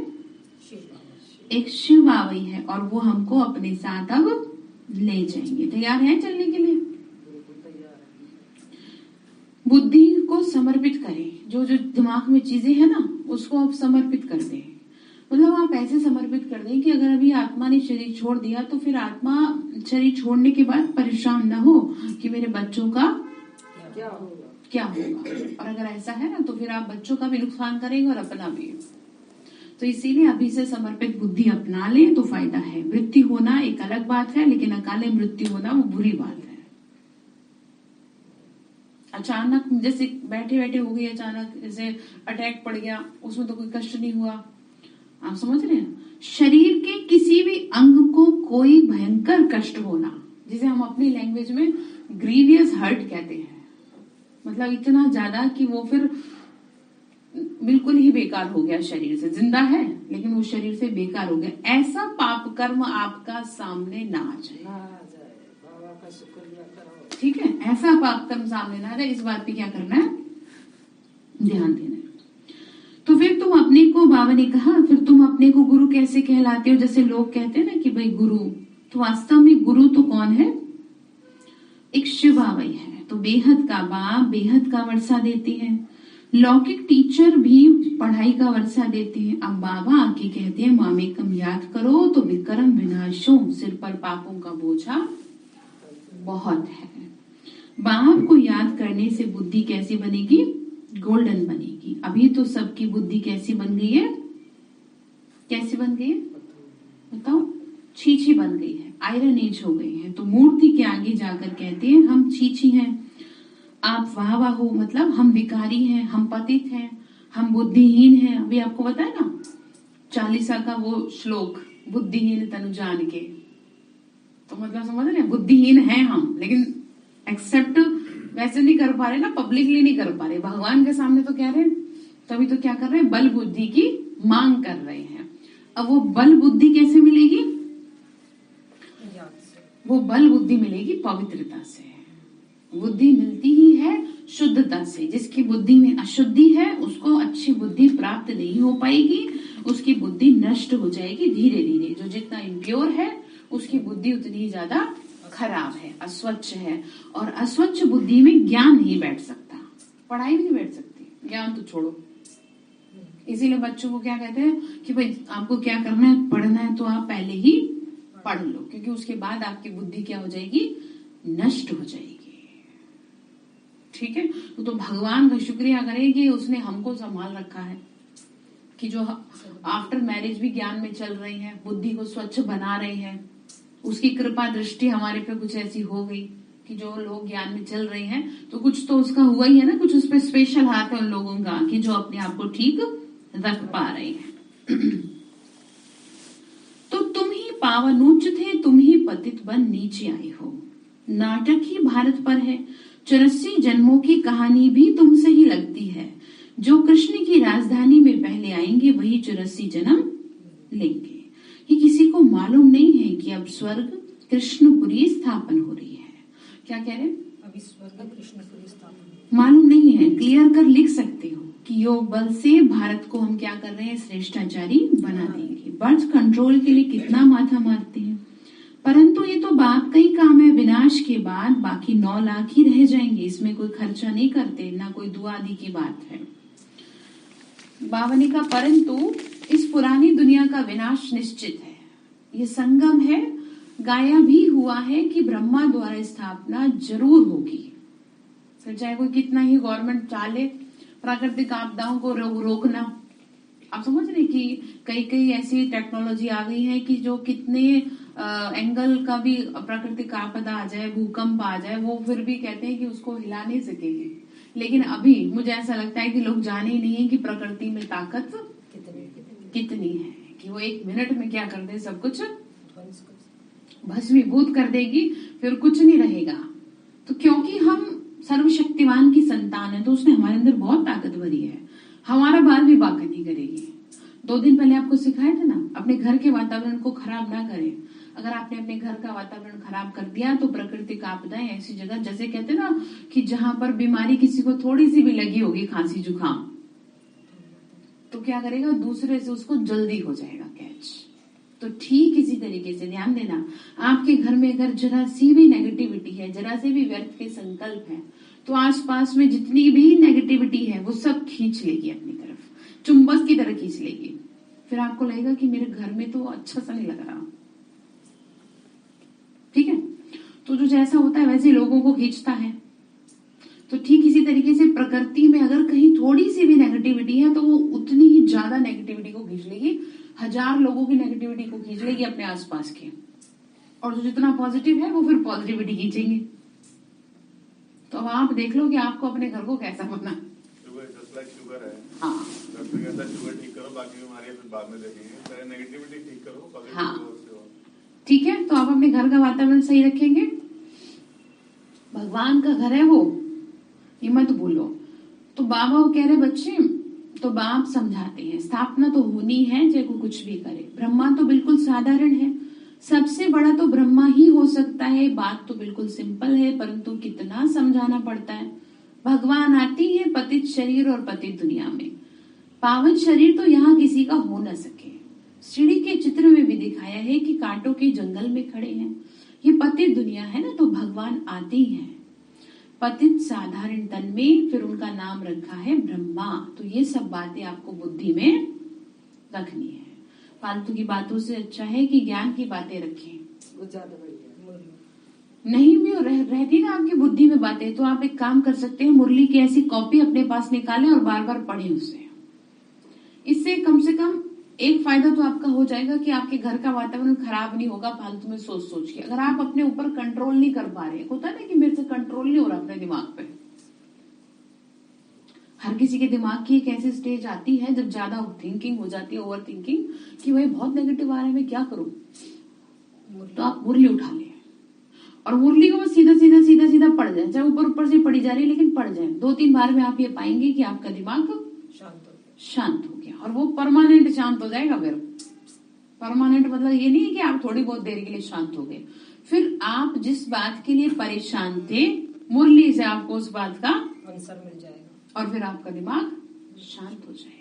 एक शिव बाबा ही है, और वो हमको अपने साथ अब ले जाएंगे। तैयार है चलने के लिए? बुद्धि को समर्पित करें, जो जो दिमाग में चीजें है ना उसको आप समर्पित कर दें। मतलब आप ऐसे समर्पित कर दें कि अगर अभी आत्मा ने शरीर छोड़ दिया तो फिर आत्मा शरीर छोड़ने के बाद परेशान ना हो कि मेरे बच्चों का क्या होगा। और अगर ऐसा है ना तो फिर आप बच्चों का भी नुकसान करेंगे और अपना भी। तो इसीलिए अभी से समर्पित बुद्धि अपना ले तो फायदा है। मृत्यु होना एक अलग बात है, लेकिन अकाले मृत्यु होना वो बुरी बात है। अचानक जैसे बैठे बैठे हो गई, अचानक जैसे अटैक पड़ गया, उसमें तो कोई कष्ट नहीं हुआ। आप समझ रहे हैं? शरीर के किसी भी अंग को कोई भयंकर कष्ट होना, जिसे हम अपनी लैंग्वेज में ग्रीवियस हर्ट कहते हैं। मतलब इतना ज्यादा कि वो फिर बिल्कुल ही बेकार हो गया, शरीर से जिंदा है लेकिन वो शरीर से बेकार हो गया। ऐसा पाप कर्म आपका सामने ना आ जाए, बाबा का शुक्रिया करो। ठीक है, ऐसा पाप कर्म सामने ना आ जाए, इस बात पे क्या करना है, ध्यान देना है। तो फिर तुम अपने को, बाबा ने कहा, फिर तुम अपने को गुरु कैसे कहलाते हो? जैसे लोग कहते हैं ना कि भाई गुरु, तो वास्तव में गुरु तो कौन है? एक शिव बाबा ही है। तो बेहद का बाप बेहद का वर्षा देते हैं, लौकिक टीचर भी पढ़ाई का वर्षा देते हैं। अब बाबा आके कहते हैं मामेकम याद करो तो विक्रम विनाशो, सिर पर पापों का बोझा बहुत है। बाप को याद करने से बुद्धि कैसी बनेगी? गोल्डन बनेगी। अभी तो सबकी बुद्धि कैसी बन गई है? कैसी बन गई है बताओ? छीछी बन गई है, आयरन एज हो गई है। तो मूर्ति के आगे जाकर कहते हैं हम छीछी हैं, आप वाह वाह हो, मतलब हम विकारी हैं, हम पतित हैं, हम बुद्धिहीन हैं। अभी आपको पता है ना 40 का वो श्लोक, बुद्धिहीन तनु जान के, तो मतलब समझ रहे हैं, बुद्धिहीन हैं हम, लेकिन एक्सेप्ट वैसे नहीं कर पा रहे ना, पब्लिकली नहीं कर पा रहे, भगवान के सामने तो कह रहे हैं। तभी तो क्या कर रहे हैं, बल बुद्धि की मांग कर रहे हैं। अब वो बल बुद्धि कैसे मिलेगी? वो बल बुद्धि मिलेगी पवित्रता से। बुद्धि मिलती ही है शुद्धता से। जिसकी बुद्धि में अशुद्धि है उसको अच्छी बुद्धि प्राप्त नहीं हो पाएगी, उसकी बुद्धि नष्ट हो जाएगी धीरे धीरे। जो जितना इम्प्योर है उसकी बुद्धि उतनी ही ज्यादा खराब है, अस्वच्छ है। और अस्वच्छ बुद्धि में ज्ञान नहीं बैठ सकता, पढ़ाई भी नहीं बैठ सकती, ज्ञान तो छोड़ो। इसीलिए बच्चों को क्या कहते हैं कि भाई आपको क्या करना है, पढ़ना है तो आप पहले ही पढ़ लो, क्योंकि उसके बाद आपकी बुद्धि क्या हो जाएगी, नष्ट हो जाएगी। ठीक है, तो भगवान का शुक्रिया करें कि उसने हमको संभाल रखा है, कि जो आफ्टर मैरिज भी ज्ञान में चल रही हैं, बुद्धि को स्वच्छ बना रही हैं। उसकी कृपा दृष्टि हमारे पे कुछ ऐसी हो गई कि जो लोग ज्ञान में चल रहे हैं, तो कुछ तो उसका हुआ ही है ना, कुछ उस पर स्पेशल हाथ है उन लोगों का कि जो अपने आप को ठीक रख पा रहे हैं। तो तुम ही पावनोच्च थे, तुम ही पतित बन नीचे आए हो। नाटक ही भारत पर है, 84 जन्मों की कहानी भी तुमसे ही लगती है। जो कृष्ण की राजधानी में पहले आएंगे वही 84 जन्म लेंगे। ये किसी को मालूम नहीं है कि अब स्वर्ग कृष्णपुरी स्थापन हो रही है। क्या कह रहे हैं? अभी स्वर्ग कृष्णपुरी स्थापन मालूम नहीं है, क्लियर कर लिख सकते हो कि योग बल से भारत को हम क्या कर रहे हैं, श्रेष्ठाचारी बना देंगे। बर्थ कंट्रोल के लिए कितना माथा मारते हैं, परंतु ये तो बाप का ही काम है। विनाश के बाद बाकी 9 लाख ही रह जाएंगे, इसमें कोई खर्चा नहीं करते, ना कोई दुआ आदि की बात है। बाबा ने कहा परंतु इस पुरानी दुनिया का विनाश निश्चित है। ये संगम है, गाया भी हुआ है कि ब्रह्मा द्वारा स्थापना जरूर होगी। फिर चाहे कोई कितना ही गवर्नमेंट चाले प्राकृतिक आपदाओं को रोकना, आप समझ रहे कि कई कई ऐसी टेक्नोलॉजी आ गई है कि जो कितने एंगल का भी प्राकृतिक आपदा आ जाए, भूकंप आ जाए, वो फिर भी कहते हैं कि उसको हिला नहीं सकेंगे। लेकिन अभी मुझे ऐसा लगता है कि लोग जाने ही नहीं है कि प्रकृति में ताकत कितनी है, कि वो 1 मिनट में क्या कर दे, सब कुछ भस्मीभूत कर देगी, फिर कुछ नहीं रहेगा। तो क्योंकि हम सर्वशक्तिमान की संतान है, तो उसने हमारे अंदर बहुत ताकत भरी है, हमारा बाल भी बाका नहीं करेगी। 2 दिन पहले आपको सिखाया था ना, अपने घर के वातावरण को खराब ना करें। अगर आपने अपने घर का वातावरण खराब कर दिया तो प्राकृतिक आपदाएं ऐसी जगह, जैसे कहते हैं ना कि जहां पर बीमारी किसी को थोड़ी सी भी लगी होगी, खांसी जुकाम, तो क्या करेगा, दूसरे से उसको जल्दी हो जाएगा कैच। तो ठीक इसी तरीके से ध्यान देना, आपके घर में अगर जरा सी भी नेगेटिविटी है, जरा से भी व्यर्थ के संकल्प है, तो आसपास में जितनी भी नेगेटिविटी है वो सब खींच लेगी अपनी तरफ, चुंबक की तरह खींच लेगी। फिर आपको लगेगा कि मेरे घर में तो अच्छा सा नहीं लग रहा। ठीक है, तो जो जैसा होता है वैसे लोगों को खींचता है। तो ठीक इसी तरीके से प्रकृति में अगर कहीं थोड़ी सी भी नेगेटिविटी है तो वो उतनी ही ज्यादा नेगेटिविटी को खींच लेगी, 1000 लोगों की नेगेटिविटी को खींच लेगी अपने आसपास के, और जो जितना पॉजिटिव है वो फिर पॉजिटिविटी खींचेंगे। तो अब आप देख लो कि आपको अपने घर को कैसा बना। शुगर है, हाँ, डॉक्टर कहता है शुगर ठीक करो, बाकी बीमारियां फिर बाद में देखेंगे, पहले नेगेटिविटी ठीक करो, हाँ, ठीक है, तो आप अपने घर का वातावरण सही रखेंगे। भगवान का घर है वो, ये मत भूलो। तो बाबा वो कह रहे बच्चे, तो बाप समझाते हैं स्थापना तो होनी है, चाहे को कुछ भी करे। ब्रह्मा तो बिल्कुल साधारण है, सबसे बड़ा तो ब्रह्मा ही हो सकता है। बात तो बिल्कुल सिंपल है, परंतु कितना समझाना पड़ता है। भगवान आती है पतित शरीर और पतित दुनिया में। पावन शरीर तो यहाँ किसी का हो न सके। सीढ़ी के चित्र में भी दिखाया है कि कांटों के जंगल में खड़े हैं। ये पतित दुनिया है ना, तो भगवान आते ही हैं पतित साधारण तन में, फिर उनका नाम रखा है ब्रह्मा। तो ये सब बातें आपको बुद्धि में रखनी है। फालतू की बातों से अच्छा है कि ज्ञान की बातें रखें। वो ज्यादा बढ़िया नहीं भी रहती ना आपकी बुद्धि में बातें, तो आप एक काम कर सकते हैं, मुरली की ऐसी कॉपी अपने पास निकालें और बार बार पढ़ें उसे। इससे कम से कम एक फायदा तो आपका हो जाएगा कि आपके घर का वातावरण खराब नहीं होगा फालतू में सोच सोच के। अगर आप अपने ऊपर कंट्रोल नहीं कर पा रहे, होता है ना कि मेरे से कंट्रोल नहीं हो रहा अपने दिमाग पे। हर किसी के दिमाग की एक ऐसी स्टेज आती है जब ज्यादा थिंकिंग हो जाती है, ओवर थिंकिंग, कि भाई बहुत नेगेटिव आ रहा है, मैं क्या करूं। तो आप मुरली उठा लें और मुरली को सीधा सीधा सीधा सीधा पड़ जाए, चाहे ऊपर ऊपर से पड़ी जा रही है, लेकिन पड़ जाए। 2-3 बार में आप ये पाएंगे कि आपका दिमाग शांत हो गया, और वो परमानेंट शांत हो जाएगा। फिर परमानेंट मतलब ये नहीं है कि आप थोड़ी बहुत देर के लिए शांत हो गए। फिर आप जिस बात के लिए परेशान थे, मुरली से आपको उस बात का आंसर मिल जाएगा और फिर आपका दिमाग शांत हो जाएगा।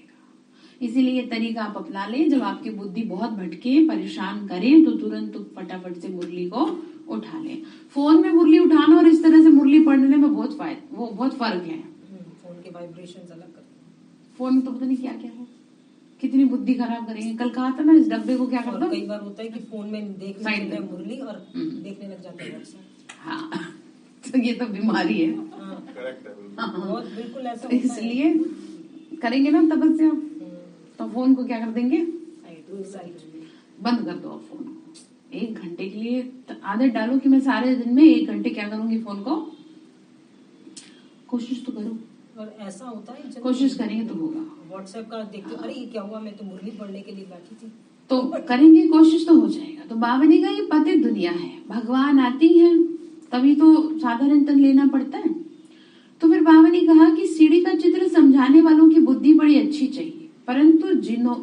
इसीलिए ये तरीका आप अपना लें। जब आपकी बुद्धि बहुत भटके, परेशान करे, तो तुरंत फटाफट से मुरली को उठा लें। फोन में मुरली उठाना और इस तरह से मुरली पढ़ने में बहुत फर्क है। फोन के वाइब्रेशंस अलग करते हैं। फोन में तो पता नहीं क्या क्या है, कितनी बुद्धि खराब करेंगे। कल कहा था ना, इस डब्बे को क्या कर दो। कई बार होता है कि फोन में देखने मुरली और देखने लग जाता है व्हाट्सएप। हाँ, तो ये तो बीमारी है। करेक्ट है, बहुत बिल्कुल ऐसा तो इसलिए करेंगे ना तपस्या, तो फोन को क्या कर देंगे, बंद कर दो आप फोन को 1 घंटे के लिए। आदत डालो कि मैं सारे दिन में 1 घंटे क्या करूंगी, फोन को। कोशिश तो करो, और ऐसा होता है कोशिश करेंगे तो होगा। व्हाट्सएप का देखते, अरे ये क्या हुआ, मैं तो मुरली पढ़ने के लिए बैठी थी। तो करेंगे, कोशिश तो हो जाएगा। तो बाबा ने कहा ये पतित दुनिया है, भगवान आती है तभी तो साधारण तन लेना पड़ता है। तो फिर बाबा ने कहा कि सीढ़ी का चित्र समझाने वालों की बुद्धि बड़ी अच्छी चाहिए, परंतु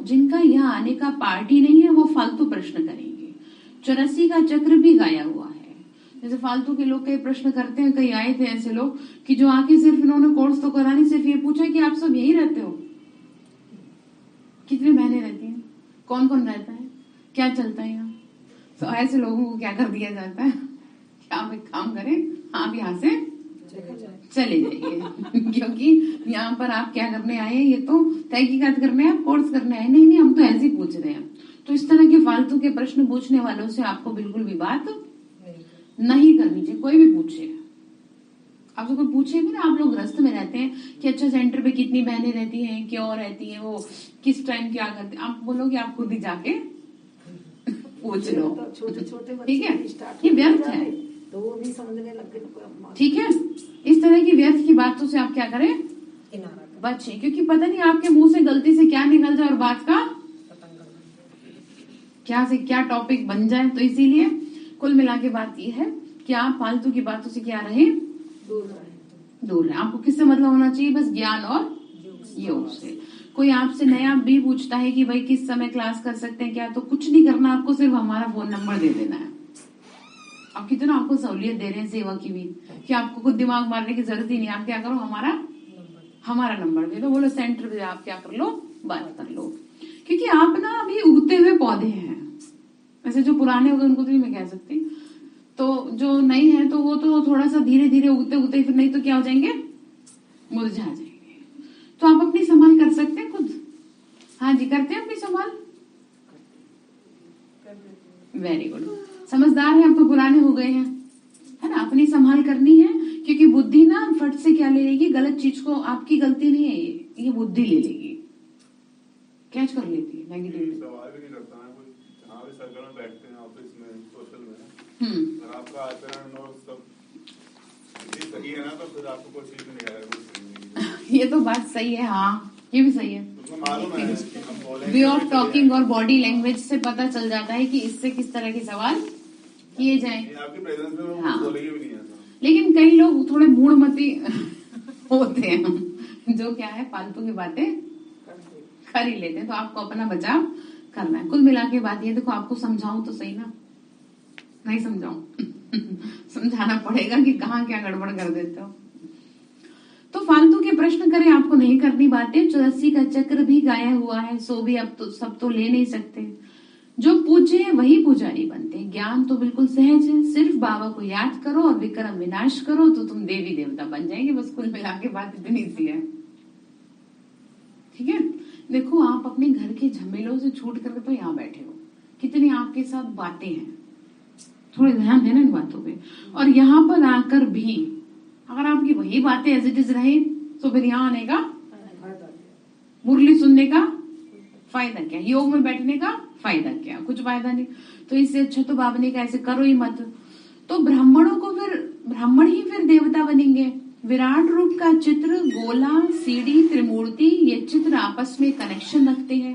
जिनका यहाँ आने का पार्ट ही नहीं है, वो फालतू प्रश्न करेंगे। 84 का चक्र भी गाया हुआ है। जैसे फालतू के लोग कई प्रश्न करते हैं, कई आए थे ऐसे लोग कि जो आके सिर्फ इन्होंने कोर्स तो करा नहीं, सिर्फ ये पूछा कि आप सब यही रहते हो, कितने महीने रहती हैं, कौन कौन रहता है, क्या चलता है यहाँ। तो ऐसे लोगों को क्या कर दिया जाता है कि आप एक काम करें, आप यहाँ से चले जाइए क्योंकि यहाँ पर आप क्या करने आए हैं, ये तो तहकीकात करने हैं, कोर्स करने आए। नहीं, हम तो ऐसे ही पूछ रहे हैं। तो इस तरह के फालतू के प्रश्न पूछने वालों से आपको बिल्कुल भी बात नहीं करनी चाहिए। कोई भी पूछे, आपसे कोई पूछे भी ना, आप लोग ग्रस्त में रहते हैं कि अच्छा सेंटर पे कितनी बहनें रहती हैं, क्यों रहती हैं, वो किस टाइम क्या करते हैं, आप बोलोगे आप खुद ही जाके पूछ लो। छोटे ठीक है, ये व्यर्थ है, तो वो भी समझने लग गए। ठीक है, इस तरह की व्यर्थ की बातों से आप क्या करें, बचें, क्योंकि पता नहीं आपके मुंह से गलती से क्या निकल जाए और बात का क्या से क्या टॉपिक बन जाए। तो इसीलिए कुल मिला के बात यह है कि आप फालतू की बातों से क्या रहे, दूर रहे। आपको किससे मतलब होना चाहिए, बस ज्ञान और योग से। कोई आपसे नया भी पूछता है कि भाई किस समय क्लास कर सकते हैं क्या, तो कुछ नहीं करना, आपको सिर्फ हमारा फोन नंबर दे देना है। अब कितना आपको सहूलियत दे रहे हैं सेवा की भी, कि आपको खुद दिमाग मारने की जरूरत ही नहीं। आप क्या करो, हमारा नंबर दे दो, बोलो सेंटर पे आप क्या कर लो, बात कर लो। क्योंकि आप ना अभी उगते हुए पौधे हैं। वैसे जो पुराने हो गए उनको तो नहीं मैं कह सकती, तो जो नए हैं तो वो तो थोड़ा सा धीरे धीरे उगते उगते, फिर नहीं तो क्या हो जाएंगे, मुरझा जाएंगे। तो आप अपनी संभाल कर सकते हैं खुद। हाँ जी, करते हैं अपनी संभाल, वेरी गुड, समझदार है। हम तो पुराने हो गए हैं, है ना, अपनी संभाल करनी है। क्योंकि बुद्धि ना फट से क्या ले लेगी, गलत चीज को, आपकी गलती नहीं है ये बुद्धि ले लेगी, कैच कर लेती है नेगेटिव। सवाल भी नहीं करता है कोई, जहाँ भी सर्कल में बैठते हैं, ऑफिस में, सोशल में, अगर आपका आचरण और सब सही है ना, तो फिर आपको कोई चीज नहीं आएगा। ये तो बात सही है। हाँ, ये भी सही है। उसमें मालूम है कि हम बोलेंगे वे ऑफ टॉकिंग और बॉडी लैंग्वेज से पता चल जाता है कि इससे किस तरह के सवाल किए जाएं। आपकी प्रेजेंस में वो हाँ। बोलेंगे भी नहीं ऐसा। लेकिन कई लोग थोड़े मूढ़मती होते हैं जो क्या है फालतू की बातें कर ही लेते हैं, तो आपको अपना बचाव करना है। कुल मिला के बात ये, देखो आपको समझाऊं तो सही ना, नहीं समझाऊं समझाना पड़ेगा कि कहाँ क्या गड़बड़ कर देते हो। तो फालतू के प्रश्न करें, आपको नहीं करनी बातें। 84 का चक्र भी गाया हुआ है, सो भी अब तो सब तो ले नहीं सकते। जो पूज्य है वही पुजारी बनते हैं। ज्ञान तो बिल्कुल सहज है, सिर्फ बाबा को याद करो और विक्रम विनाश करो तो तुम देवी देवता बन जाएंगे। बस कुल मिला के बात इतनी सी है, ठीक है। देखो आप अपने घर के झमेलों से छूट करके तो यहाँ बैठे हो, कितनी आपके साथ बातें हैं, थोड़े ध्यान देना इन बातों पे। और यहाँ पर आकर भी अगर आपकी वही बातें एज इट इज रहे तो फिर यहाँ आने का, मुरली सुनने का फायदा क्या, योग में बैठने का फायदा क्या, कुछ फायदा नहीं। तो इससे अच्छा तो बाबा ने कहा ऐसे करो ही मत। तो ब्राह्मणों को फिर ब्राह्मण ही फिर देवता बनेंगे। विराट रूप का चित्र, गोला, सीढ़ी, त्रिमूर्ति, ये चित्र आपस में कनेक्शन रखते हैं।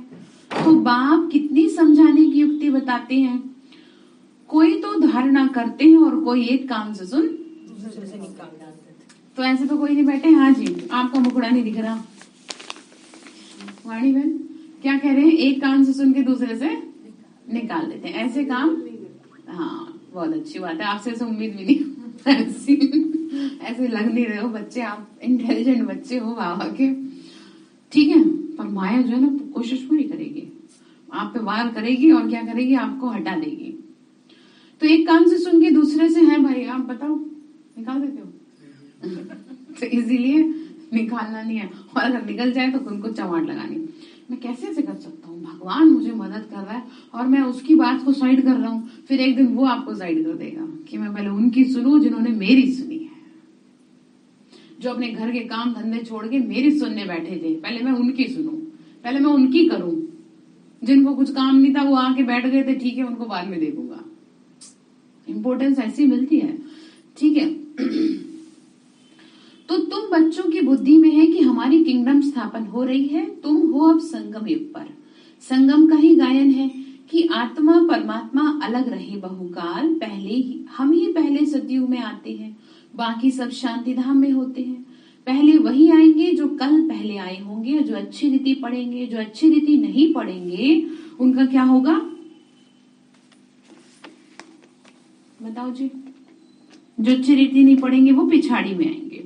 तो बाप कितनी समझाने की युक्ति बताते हैं। कोई तो धारणा करते हैं और कोई एक कान से सुन दूसरे से निकाल डालते थे। तो ऐसे तो कोई नहीं बैठे। हाँ जी, आपका मुखड़ा नहीं दिख रहा। वाणी बहन क्या कह रहे हैं, एक कान से सुन के दूसरे से निकाल देते हैं, ऐसे काम। हाँ बहुत अच्छी बात है, आपसे ऐसे उम्मीद भी नहीं ऐसे लग नहीं रहे हो बच्चे, आप इंटेलिजेंट बच्चे हो बाबा के, ठीक है। पर माया जो है ना कोशिश पूरी करेगी, आप पे वार करेगी और क्या करेगी, आपको हटा देगी। तो एक कान से सुन के दूसरे से है भाई, आप बताओ निकाल देते हो तो इसीलिए निकालना नहीं है, और अगर निकल जाए तो उनको चमाट लगानी। मैं कैसे ऐसे कर सकता हूँ, भगवान मुझे मदद कर रहा है और मैं उसकी बात को साइड कर रहा हूँ, फिर एक दिन वो आपको साइड कर देगा कि मैं पहले उनकी सुनूं जिन्होंने मेरी सुनी है, जो अपने घर के काम धंधे छोड़ के मेरी सुनने बैठे थे। पहले मैं उनकी सुनूं, पहले मैं उनकी करूं। जिनको कुछ काम नहीं था वो आके बैठ गए थे, ठीक है उनको बाद में देखूंगा। इंपॉर्टेंस ऐसी मिलती है, ठीक है। तो तुम बच्चों की बुद्धि में है कि हमारी किंगडम स्थापन हो रही है, तुम हो अब संगम युग पर। संगम का ही गायन है कि आत्मा परमात्मा अलग रहे बहुकाल, पहले ही हम ही पहले सतयुग में आते हैं, बाकी सब शांति धाम में होते हैं। पहले वही आएंगे जो कल पहले आए होंगे, जो अच्छी रीति पढ़ेंगे। जो अच्छी रीति नहीं पढ़ेंगे उनका क्या होगा बताओ जी। जो अच्छी रीति नहीं पढ़ेंगे वो पिछाड़ी में आएंगे।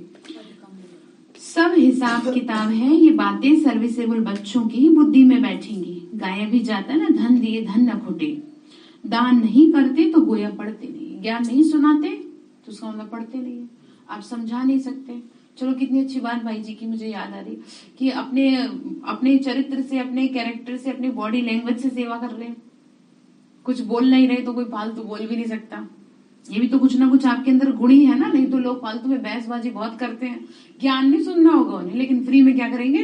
सब हिसाब किताब है, ये बातें सर्विसेबल बच्चों की ही बुद्धि में बैठेंगी। गाया भी जाता है ना, धन दिए धन न खुटे। दान नहीं करते तो गोया पढ़ते नहीं, ज्ञान नहीं सुनाते तो उसका मतलब पढ़ते नहीं है, आप समझा नहीं सकते। चलो कितनी अच्छी बात भाई जी की मुझे याद आ रही कि अपने चरित्र से, अपने कैरेक्टर से, अपने बॉडी लैंग्वेज से सेवा कर रहे हैं। कुछ बोल नहीं रहे तो कोई फालतू बोल भी नहीं सकता। ये भी तो कुछ ना कुछ आपके अंदर गुण ही है ना, नहीं तो लोग फालतू में बहसबाजी बहुत करते हैं। ज्ञान नहीं सुनना होगा उन्हें, लेकिन फ्री में क्या करेंगे,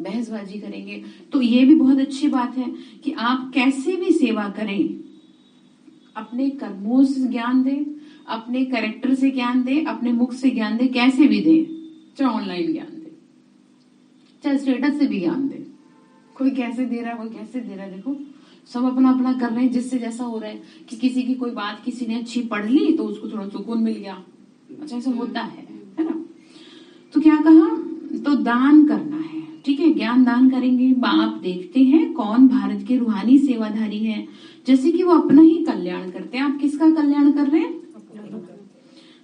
बहसबाजी करेंगे। तो ये भी बहुत अच्छी बात है कि आप कैसे भी सेवा करें, अपने कर्मों से ज्ञान दें, अपने कैरेक्टर से ज्ञान दें, अपने मुख से ज्ञान दें, कैसे भी दें, चाहे ऑनलाइन ज्ञान दें, चाहे स्टेटस से भी ज्ञान दें। कोई कैसे दे रहा है, कोई कैसे दे रहा है, देखो सब अपना अपना कर रहे हैं, जिससे जैसा हो रहा है कि किसी की कोई बात किसी ने अच्छी पढ़ ली तो उसको थोड़ा सुकून मिल गया। अच्छा ऐसा होता है ना। तो क्या कहा, तो दान करना है, ठीक है, ज्ञान दान करेंगे। बाप देखते हैं कौन भारत के रूहानी सेवाधारी है, जैसे कि वो अपना ही कल्याण करते हैं। आप किसका कल्याण कर रहे हैं,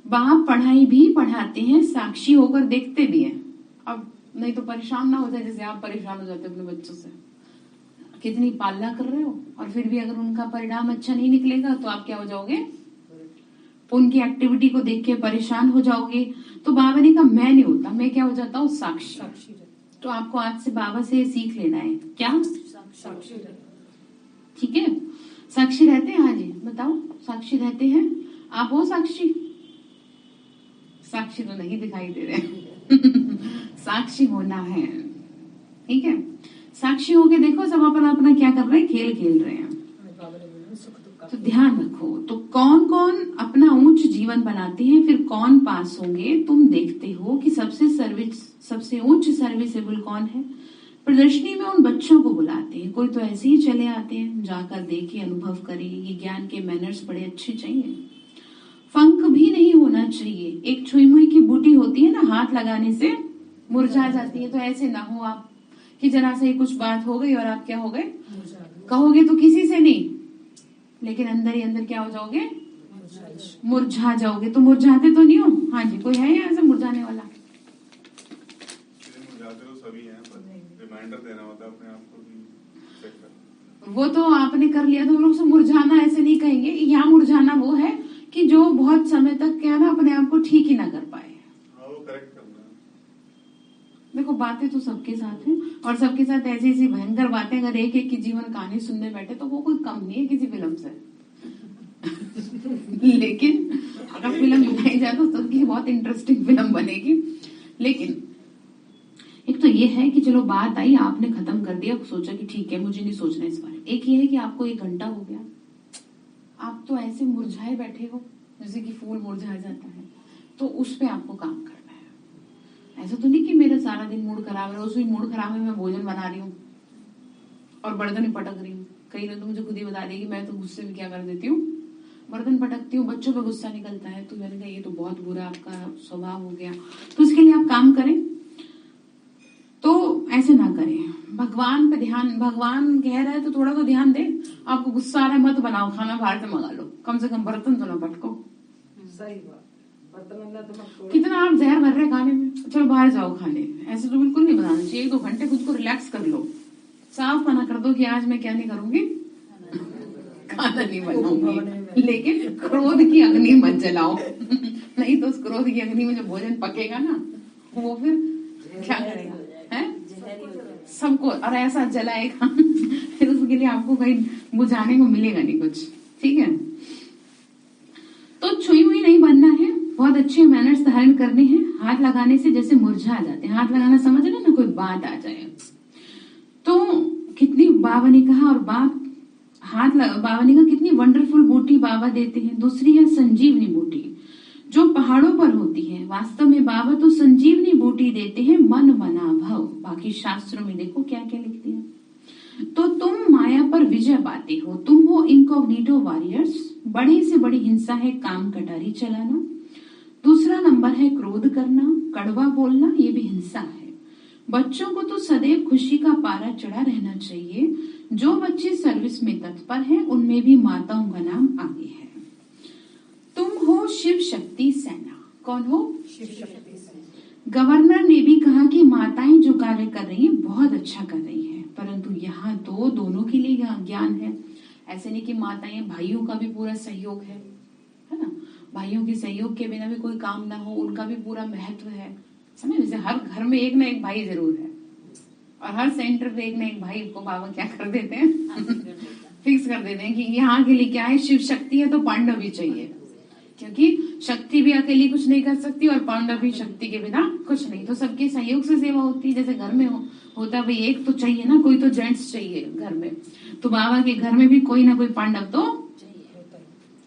बाप पढ़ाई भी पढ़ाते हैं, साक्षी होकर देखते भी हैं। अब नहीं तो परेशान ना हो जाए जैसे आप परेशान हो जाते अपने बच्चों से, कितनी पालना कर रहे हो और फिर भी अगर उनका परिणाम अच्छा नहीं निकलेगा तो आप क्या हो जाओगे, उनकी एक्टिविटी को देख के परेशान हो जाओगे। तो बाबा ने कहा मैं नहीं होता, मैं क्या हो जाता हूँ, साक्षी। तो आपको आज से बाबा से सीख लेना है, क्या साक्षी, ठीक है, साक्षी रहते हैं। हाँ जी बताओ, साक्षी रहते हैं, आप हो साक्षी? साक्षी तो नहीं दिखाई दे रहे साक्षी होना है, ठीक है। साक्षी होके देखो सब अपना अपना क्या कर रहे हैं, खेल खेल रहे हैं। तो ध्यान रखो। तो कौन कौन अपना उच्च जीवन बनाते हैं, फिर कौन पास होंगे। तुम देखते हो कि सबसे उच्च सर्विसेबल कौन है। प्रदर्शनी में उन बच्चों को बुलाते हैं, कोई तो ऐसे ही चले आते हैं, जाकर देखे, अनुभव करें। ये ज्ञान के मैनर्स बड़े अच्छे चाहिए। फंक भी नहीं होना चाहिए। एक छुई मुई की बूटी होती है ना, हाथ लगाने से मुरझा जाती है, तो ऐसे ना हो आप कि जरा से कुछ बात हो गई और आप क्या हो गए, कहोगे तो किसी से नहीं, लेकिन अंदर ही अंदर क्या हो जाओगे, मुरझा जाओगे। तो मुरझाते तो नहीं हो? हाँ जी, कोई है ऐसा मुरझाने वाला? मुरझाते तो सभी हैं, पर रिमाइंडर देना होता है अपने आप को कि चेक कर। वो तो आपने कर लिया, तो लोग मुरझाना ऐसे नहीं कहेंगे। यहाँ मुरझाना वो है कि जो बहुत समय तक क्या ना अपने आप को ठीक ही ना कर पाए। वो करेक्ट करना है। देखो बातें तो सबके साथ है, और सबके साथ ऐसी ऐसी भयंकर बातें अगर एक एक की जीवन कहानी सुनने बैठे तो वो कोई कम नहीं है किसी फिल्म से। लेकिन अगर फिल्म बनाई जाए तो सबकी बहुत इंटरेस्टिंग फिल्म बनेगी। लेकिन एक तो ये है कि चलो बात आई, आपने खत्म कर दिया, सोचा कि ठीक है मुझे नहीं सोचना इस बारे। एक ये है कि आपको 1 घंटा हो गया, आप तो ऐसे मुरझाए बैठे हो जैसे कि फूल मुरझा जाता है, तो उस पे आपको काम करना है। ऐसा तो नहीं कि मेरा सारा दिन मूड खराब है, उसी मूड खराब में मैं भोजन बना रही हूँ और बर्तन ही पटक रही हूँ। कई लोग तो मुझे खुद ही बता देगी, मैं तो गुस्से में क्या कर देती हूँ, बर्तन पटकती हूँ, बच्चों पे गुस्सा निकलता है। तो मैंने कहा ये तो बहुत बुरा आपका स्वभाव हो गया। तो इसके लिए आप काम करें, तो ऐसे ना करें। भगवान पे ध्यान, भगवान कह रहा है तो थोड़ा तो ध्यान दे। आपको गुस्सा आ रहा है, मत बनाओ खाना, बाहर से मंगा लो, कम से कम बर्तन तो ना पटको। सही बात, बर्तन अंदर तो मत छोड़ो। कितना आप जहर भर रहे खाने में, चलो बाहर जाओ खाने। ऐसे तो बिल्कुल नहीं बनाना चाहिए। 1-2 घंटे खुद को रिलैक्स कर लो, साफ मना कर दो कि आज मैं क्या नहीं करूंगी, खाना नहीं बनाऊंगी। लेकिन क्रोध की अग्नि मत जलाओ। नहीं तो उस क्रोध की अग्नि में जो भोजन पकेगा ना, वो फिर क्या करेगा, है सबको, और ऐसा जलाएगा फिर उसके लिए आपको कहीं बुझाने को मिलेगा नहीं कुछ। ठीक है, तो छुई हुई नहीं बनना है, बहुत अच्छे मैनर्स धारण करने हैं। हाथ लगाने से जैसे मुरझा जाते हैं, हाथ लगाना समझ रहे ना, कोई बात आ जाए तो कितनी बाबा ने कहा, और बाबा ने कहा कितनी वंडरफुल बूटी बाबा देते हैं। दूसरी है संजीवनी बूटी, जो पहाड़ों पर होती है। वास्तव में बाबा तो संजीवनी बूटी देते हैं, मन मना भव। बाकी शास्त्रों में देखो क्या क्या लिखते हैं। तो तुम माया पर विजय पाते हो, तुम हो इनकॉग्निटो वॉरियर्स। बड़ी से बड़ी हिंसा है काम कटारी चलाना। दूसरा नंबर है क्रोध करना, कड़वा बोलना, ये भी हिंसा है। बच्चों को तो सदैव खुशी का पारा चढ़ा रहना चाहिए। जो बच्चे सर्विस में तत्पर हैं, उनमें भी माताओं का नाम आगे है। तुम हो शिव शक्ति सेना। कौन हो? शिव शक्ति सेना। गवर्नर ने भी कहा कि माताएं जो कार्य कर रही हैं बहुत अच्छा कर रही हैं, परंतु यहाँ तो दोनों के लिए ज्ञान है। ऐसे नहीं कि माताएं, भाइयों का भी पूरा सहयोग है ना। भाइयों के सहयोग के बिना भी कोई काम ना हो, उनका भी पूरा महत्व है। समझ, जैसे हर घर में एक ना एक भाई जरूर है, और हर सेंटर पे एक ना एक भाई को बाबा क्या कर देते हैं फिक्स कर देते हैं कि यहाँ के लिए क्या है, शिव शक्ति है तो पांडव भी चाहिए, क्योंकि शक्ति भी अकेली कुछ नहीं कर सकती और पांडव भी शक्ति के बिना कुछ नहीं। तो सबके सहयोग से सेवा होती है। जैसे घर में होता है भाई, एक तो चाहिए ना, कोई तो जेंट्स चाहिए घर में, तो बाबा के घर में भी कोई ना कोई पांडव तो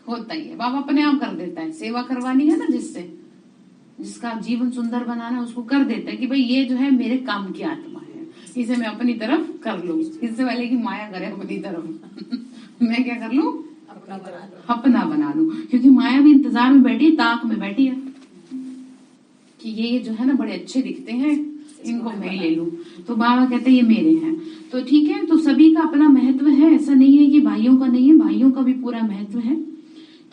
होता ही है। बाबा अपने आप कर देता है, सेवा करवानी है ना जिसका जीवन सुंदर बनाना, उसको कर देता है कि भाई ये जो है मेरे काम की आत्मा है, इसे मैं अपनी तरफ कर लूं। इससे वाले की माया करे अपनी तरफ मैं क्या कर लूं, अपना बना लूं। क्योंकि माया भी इंतजार में बैठी है, ताक में बैठी है कि ये जो है ना बड़े अच्छे दिखते हैं, इनको मैं ले लूं। तो बाबा कहते हैं ये मेरे हैं। तो ठीक है, तो सभी का अपना महत्व है। ऐसा नहीं है कि भाइयों का नहीं है, भाइयों का भी पूरा महत्व है।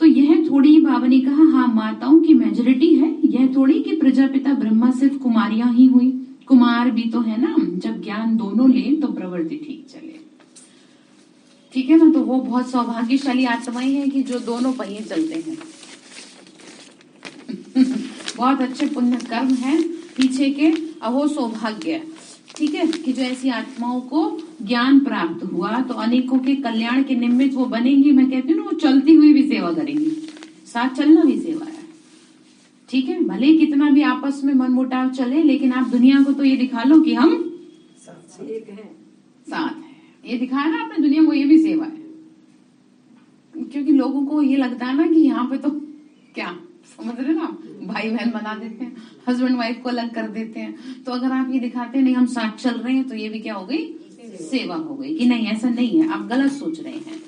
तो यह थोड़ी, बाबा ने कहा हाँ माताओं की मेजोरिटी है। यह थोड़ी कि प्रजापिता ब्रह्मा सिर्फ कुमारियां ही हुई, कुमार भी तो है ना। जब ज्ञान दोनों ले तो प्रवृत्ति ठीक चले। ठीक है ना। तो वो बहुत सौभाग्यशाली आत्माएं हैं कि जो दोनों पहिए चलते हैं। बहुत अच्छे पुण्य कर्म है पीछे के, अब वो सौभाग्य है। ठीक है, कि जो ऐसी आत्माओं को ज्ञान प्राप्त हुआ तो अनेकों के कल्याण के निमित्त वो बनेंगी। मैं कहती हूँ ना, वो चलती हुई भी सेवा करेंगी, साथ चलना भी सेवा है। ठीक है, भले कितना भी आपस में मनमुटाव चले, लेकिन आप दुनिया को तो ये दिखा लो कि हम एक हैं, साथ है। ये दिखाया ना आपने दुनिया को, ये भी सेवा है। क्योंकि क्योंकि लोगों को ये लगता है ना कि यहाँ पे तो क्या समझ रहे ना, भाई बहन बना देते हैं, हस्बैंड वाइफ को अलग कर देते हैं। तो अगर आप ये दिखाते हैं नहीं हम साथ चल रहे हैं, तो ये भी क्या हो गई, सेवा हो गई कि नहीं ऐसा नहीं है, आप गलत सोच रहे हैं।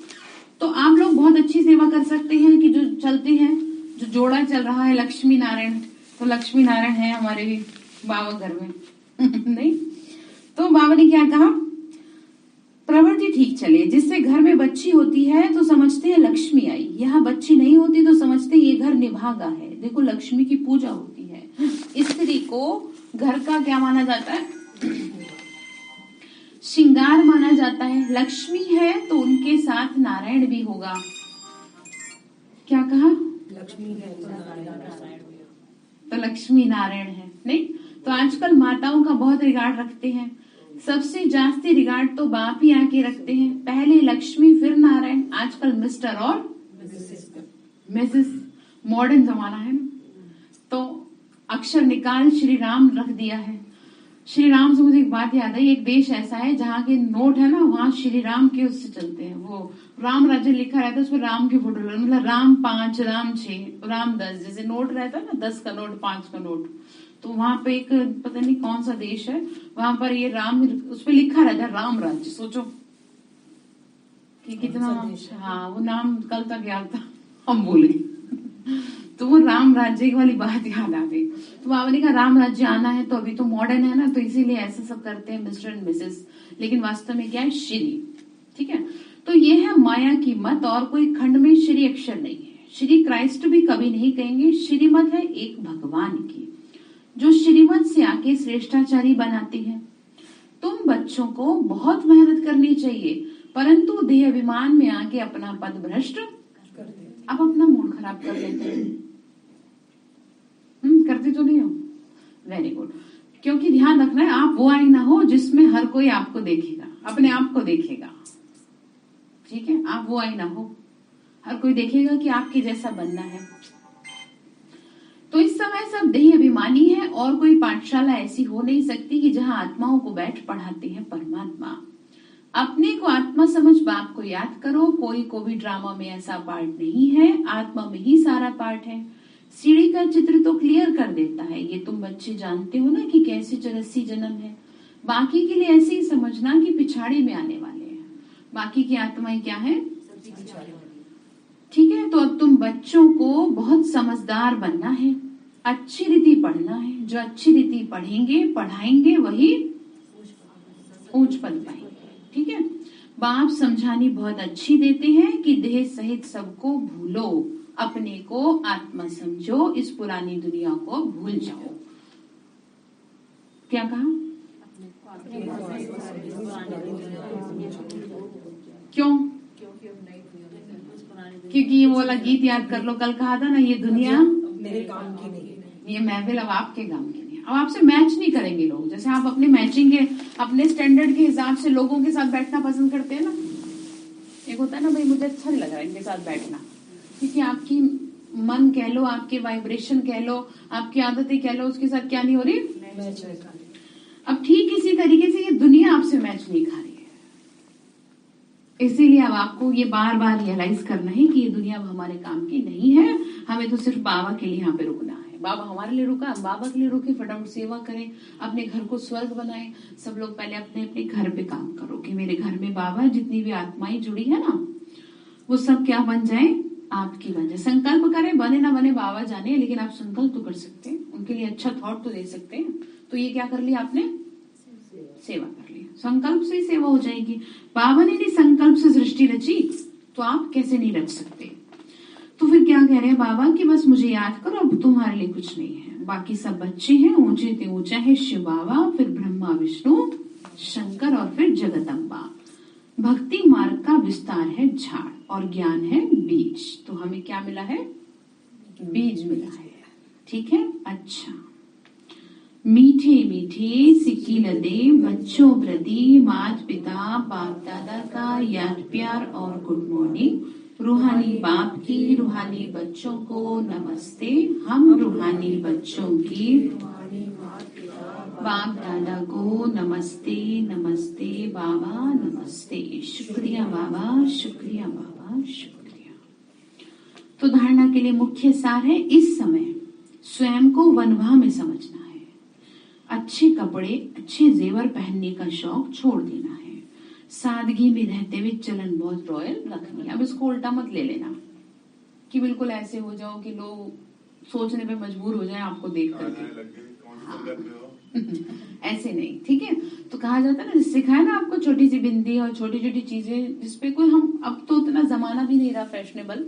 तो आप लोग बहुत अच्छी सेवा कर सकते हैं कि जो चलते हैं, जो जोड़ा चल रहा है लक्ष्मी नारायण, तो लक्ष्मी नारायण है हमारे भी बाबा घर में नहीं। तो बाबा ने क्या कहा, प्रवृत्ति ठीक चले, जिससे घर में बच्ची होती है तो समझते हैं लक्ष्मी आई, यहाँ बच्ची नहीं होती तो समझते ये घर निभागा है। देखो लक्ष्मी की पूजा होती है। स्त्री को घर का क्या माना जाता है, श्रृंगार माना जाता है। लक्ष्मी है तो उनके साथ नारायण भी होगा। क्या कहा, लक्ष्मी है तो नारायण, तो लक्ष्मी नारायण है नहीं। तो आजकल माताओं का बहुत रिगार्ड रखते हैं, सबसे जास्ती रिगार्ड तो बाप ही आके रखते हैं, पहले लक्ष्मी फिर नारायण। आजकल मिस्टर और मिसेस, मॉडर्न जमाना है ना, तो अक्षर निकाल श्री राम रख दिया है। श्री राम से मुझे एक बात याद आई, एक देश ऐसा है जहाँ के नोट है ना, वहाँ श्री राम के उससे चलते हैं, वो राम राज्य लिखा रहता है, उसमें राम की फोटो, मतलब राम 5, राम 6, राम 10, जैसे नोट रहता है ना, 10 का नोट, 5 का नोट। तो वहां पे एक पता नहीं कौन सा देश है, वहां पर ये राम उस पर लिखा रहता है राम राज्य। सोचो कि कितना, हाँ वो नाम कल तक याद था, हम भूल गए। तो वो राम राज्य वाली बात याद आ गई। तो बाबा ने कहा राम राज्य आना है, तो अभी तो मॉडर्न है ना, तो इसीलिए ऐसे सब करते हैं मिस्टर एंड मिसेस, लेकिन वास्तव में क्या है, श्री। ठीक है, तो ये है माया की मत, और कोई खंड में श्री अक्षर नहीं है। श्री क्राइस्ट भी कभी नहीं कहेंगे, श्रीमत है एक भगवान की, जो श्रीमत से आके श्रेष्ठाचारी बनाती है। तुम बच्चों को बहुत मेहनत करनी चाहिए, परंतु देह अभिमान में आके अपना पद भ्रष्ट आप अपना मूड खराब कर लेते हैं। करते तो नहीं हो, वेरी गुड। क्योंकि ध्यान रखना है, आप वो आईना हो जिसमें हर कोई आपको देखेगा, अपने आप को देखेगा। ठीक है, आप वो आईना हो, हर कोई देखेगा कि आपके जैसा बनना है। तो इस समय सब देह अभिमानी है, और कोई पाठशाला ऐसी हो नहीं सकती कि जहां आत्माओं को बैठ पढ़ाते हैं परमात्मा। अपने को आत्मा समझ बाप को याद करो, कोई को भी ड्रामा में ऐसा पार्ट नहीं है, आत्मा में ही सारा पार्ट है। सीढ़ी का चित्र तो क्लियर कर देता है, ये तुम बच्चे जानते हो ना कि कैसे 84 जन्म है। बाकी के लिए ऐसे ही समझना कि पिछाड़ी में आने वाले हैं, बाकी की आत्माएं क्या है, ठीक है। तो अब तुम बच्चों को बहुत समझदार बनना है, अच्छी रीति पढ़ना है। जो अच्छी रीति पढ़ेंगे पढ़ाएंगे वही ऊंच पद पाएंगे। ठीक है, बाप समझानी बहुत अच्छी देते हैं कि देह सहित सबको भूलो, अपने को आत्मा समझो, इस पुरानी दुनिया को भूल जाओ। क्या कहा, क्यों, क्योंकि ये वाला गीत याद कर लो, कल कहा था ना, ये दुनिया मेरे काम की नहीं, ये महफिल अब आपके काम की नहीं। अब आपसे मैच नहीं करेंगे लोग, जैसे आप अपने मैचिंग के, अपने स्टैंडर्ड के हिसाब से लोगों के साथ बैठना पसंद करते हैं ना। एक होता है ना, भाई मुझे अच्छा नहीं लग रहा है इनके साथ बैठना, क्योंकि आपकी मन कह लो, आपके वाइब्रेशन कह लो, आपकी आदतें कह लो, उसके साथ क्या नहीं हो रही, मैच। अब ठीक इसी तरीके से ये दुनिया आपसे मैच नहीं खा रही है। इसीलिए अब आपको ये बार बार रियलाइज करना है कि ये दुनिया अब हमारे काम की नहीं है, हमें तो सिर्फ बाबा के लिए यहाँ पे रुकना है। बाबा हमारे लिए रुका, बाबा के लिए रुके, फटाफट सेवा करें, अपने घर को स्वर्ग बनाएं। सब लोग पहले अपने अपने घर पे काम करो कि मेरे घर में बाबा, जितनी भी आत्माएं जुड़ी है ना, वो सब क्या बन जाए, आपकी बन जाए। संकल्प करें, बने ना बने बाबा जाने, लेकिन आप संकल्प तो कर सकते हैं, उनके लिए अच्छा थॉट तो दे सकते हैं। तो ये क्या कर लिया आपने, सेवा कर लिया। संकल्प से ही सेवा हो जाएगी। बाबा ने नहीं संकल्प से सृष्टि रची, तो आप कैसे नहीं रच सकते। तो फिर क्या कह रहे हैं बाबा कि बस मुझे याद करो, अब तुम्हारे लिए कुछ नहीं है, बाकी सब बच्चे हैं, ऊंचे ते ऊंचा है शिव बाबा, फिर ब्रह्मा विष्णु शंकर और फिर जगदम्बा। भक्ति मार्ग का विस्तार है झाड़ और ज्ञान है बीज। तो हमें क्या मिला है, बीज मिला है। ठीक है, अच्छा। मीठे मीठे सिक्की लदे बच्चों प्रति माता पिता बाप दादा का याद प्यार और गुड मॉर्निंग। रूहानी बाप की रूहानी बच्चों को नमस्ते। हम रूहानी बच्चों की बाप दादा को नमस्ते। नमस्ते बाबा, नमस्ते। शुक्रिया बाबा, शुक्रिया बाबा, शुक्रिया। तो धारणा के लिए मुख्य सार है, इस समय स्वयं को वनभा में समझना है, अच्छे कपड़े अच्छे जेवर पहनने का शौक छोड़ देना है, सादगी में रहते हुए चलन बहुत रॉयल रखनी है। अब इसको उल्टा मत ले लेना कि बिल्कुल ऐसे हो जाओ कि लोग सोचने पे मजबूर हो जाए आपको देख करके, ऐसे नहीं, ठीक है। तो कहा जाता है ना, सिखाया ना आपको, छोटी सी बिंदी और छोटी छोटी चीजें जिसपे कोई, हम अब तो उतना जमाना भी नहीं रहा फैशनेबल,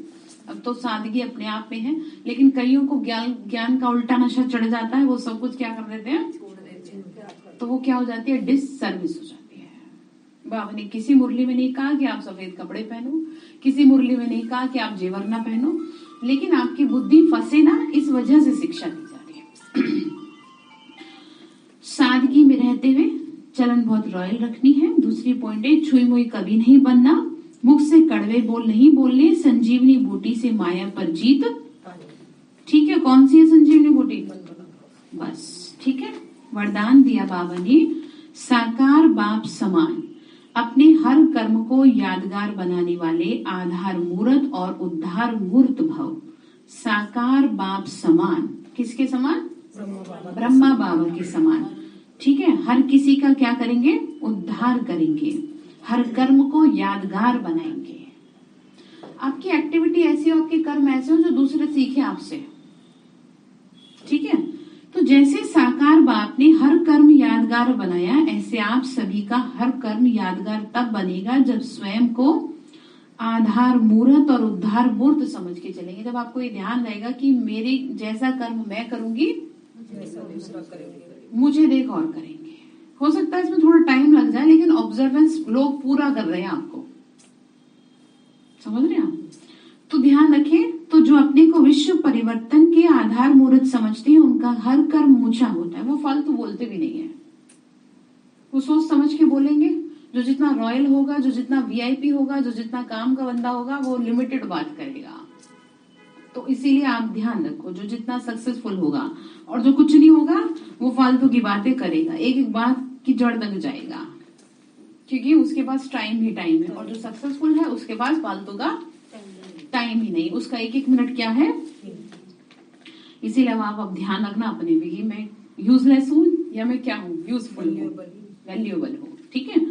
अब तो सादगी अपने आप में है, लेकिन कईयों को ज्ञान का उल्टा नशा चढ़ जाता है, वो सब कुछ क्या कर देते हैं, तो वो क्या हो जाती है, डिससर्विस हो जाती है। बाबा ने किसी मुरली में नहीं कहा कि आप सफेद कपड़े पहनो, किसी मुरली में नहीं कहा कि आप जेवर ना पहनो, लेकिन आपकी बुद्धि फंसे ना, इस वजह से शिक्षा दी जा रही है। सादगी में रहते हुए चलन बहुत रॉयल रखनी है। दूसरी पॉइंट है, छुई मुई कभी नहीं बनना, मुख से कड़वे बोल नहीं बोलने, संजीवनी बूटी से माया पर जीत। ठीक है, कौन सी है संजीवनी बूटी, बस ठीक है। वरदान दिया बाबा ने, साकार बाप समान, अपने हर कर्म को यादगार बनाने वाले आधार मूर्त और उद्धार मूर्त भव। साकार बाप समान, किसके समान, ब्रह्मा बाबा के समान, ठीक है। हर किसी का क्या करेंगे, उद्धार करेंगे, हर कर्म को यादगार बनाएंगे। आपकी एक्टिविटी ऐसी हो, आपके कर्म ऐसे हो जो दूसरे सीखे आपसे, ठीक है। तो जैसे साकार बाप ने हर कर्म यादगार बनाया, ऐसे आप सभी का हर कर्म यादगार तब बनेगा जब स्वयं को आधार मूर्त और उद्धार मूर्त समझ के चलेंगे। जब आपको ये ध्यान रहेगा कि मेरे जैसा कर्म मैं करूंगी, मुझे देख और करेंगे। हो सकता है इसमें थोड़ा टाइम लग जाए, लेकिन ऑब्जर्वेंस लोग पूरा कर रहे हैं, आपको समझ रहे हैं आप। तो ध्यान रखें, तो जो अपने को विश्व परिवर्तन के आधार मूर्त समझते हैं, उनका हर कर्म ऊंचा होता है। वो फालतू बोलते भी नहीं है, वो सोच समझ के बोलेंगे। जो जितना रॉयल होगा, जो जितना वीआईपी होगा, जो जितना काम का बंदा होगा, वो लिमिटेड बात करेगा। तो इसीलिए आप ध्यान रखो, जो जितना सक्सेसफुल होगा और जो कुछ नहीं होगा, वो फालतू की बातें करेगा, एक एक बात की जड़ तक जाएगा, क्योंकि उसके पास टाइम ही टाइम है। और जो सक्सेसफुल है उसके पास फालतू का टाइम ही नहीं, उसका एक एक मिनट क्या है। इसीलिए आप अब ध्यान रखना अपने भी कि मैं यूजलेस हूँ या मैं क्या हूँ, यूजफुल हूँ, वैल्यूएबल हूँ, ठीक है।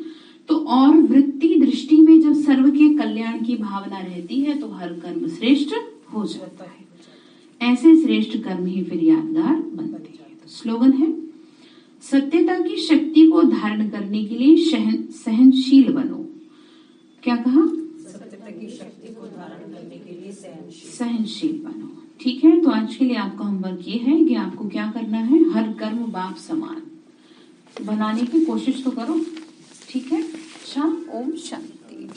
तो और वृत्ति दृष्टि में जब सर्व के कल्याण की भावना रहती है, तो हर कर्म श्रेष्ठ हो जाता है। ऐसे श्रेष्ठ कर्म ही फिर यादगार बनते हैं। तो स्लोगन है, सत्यता की शक्ति को धारण करने के लिए सहनशील बनो। क्या कहा, सत्यता की शक्ति को धारण करने के लिए सहनशील बनो, ठीक है। तो आज के लिए आपका होमवर्क ये है कि आपको क्या करना है, हर कर्म बाप समान बनाने की कोशिश तो करो, ठीक है। अच्छा, ओम शांति।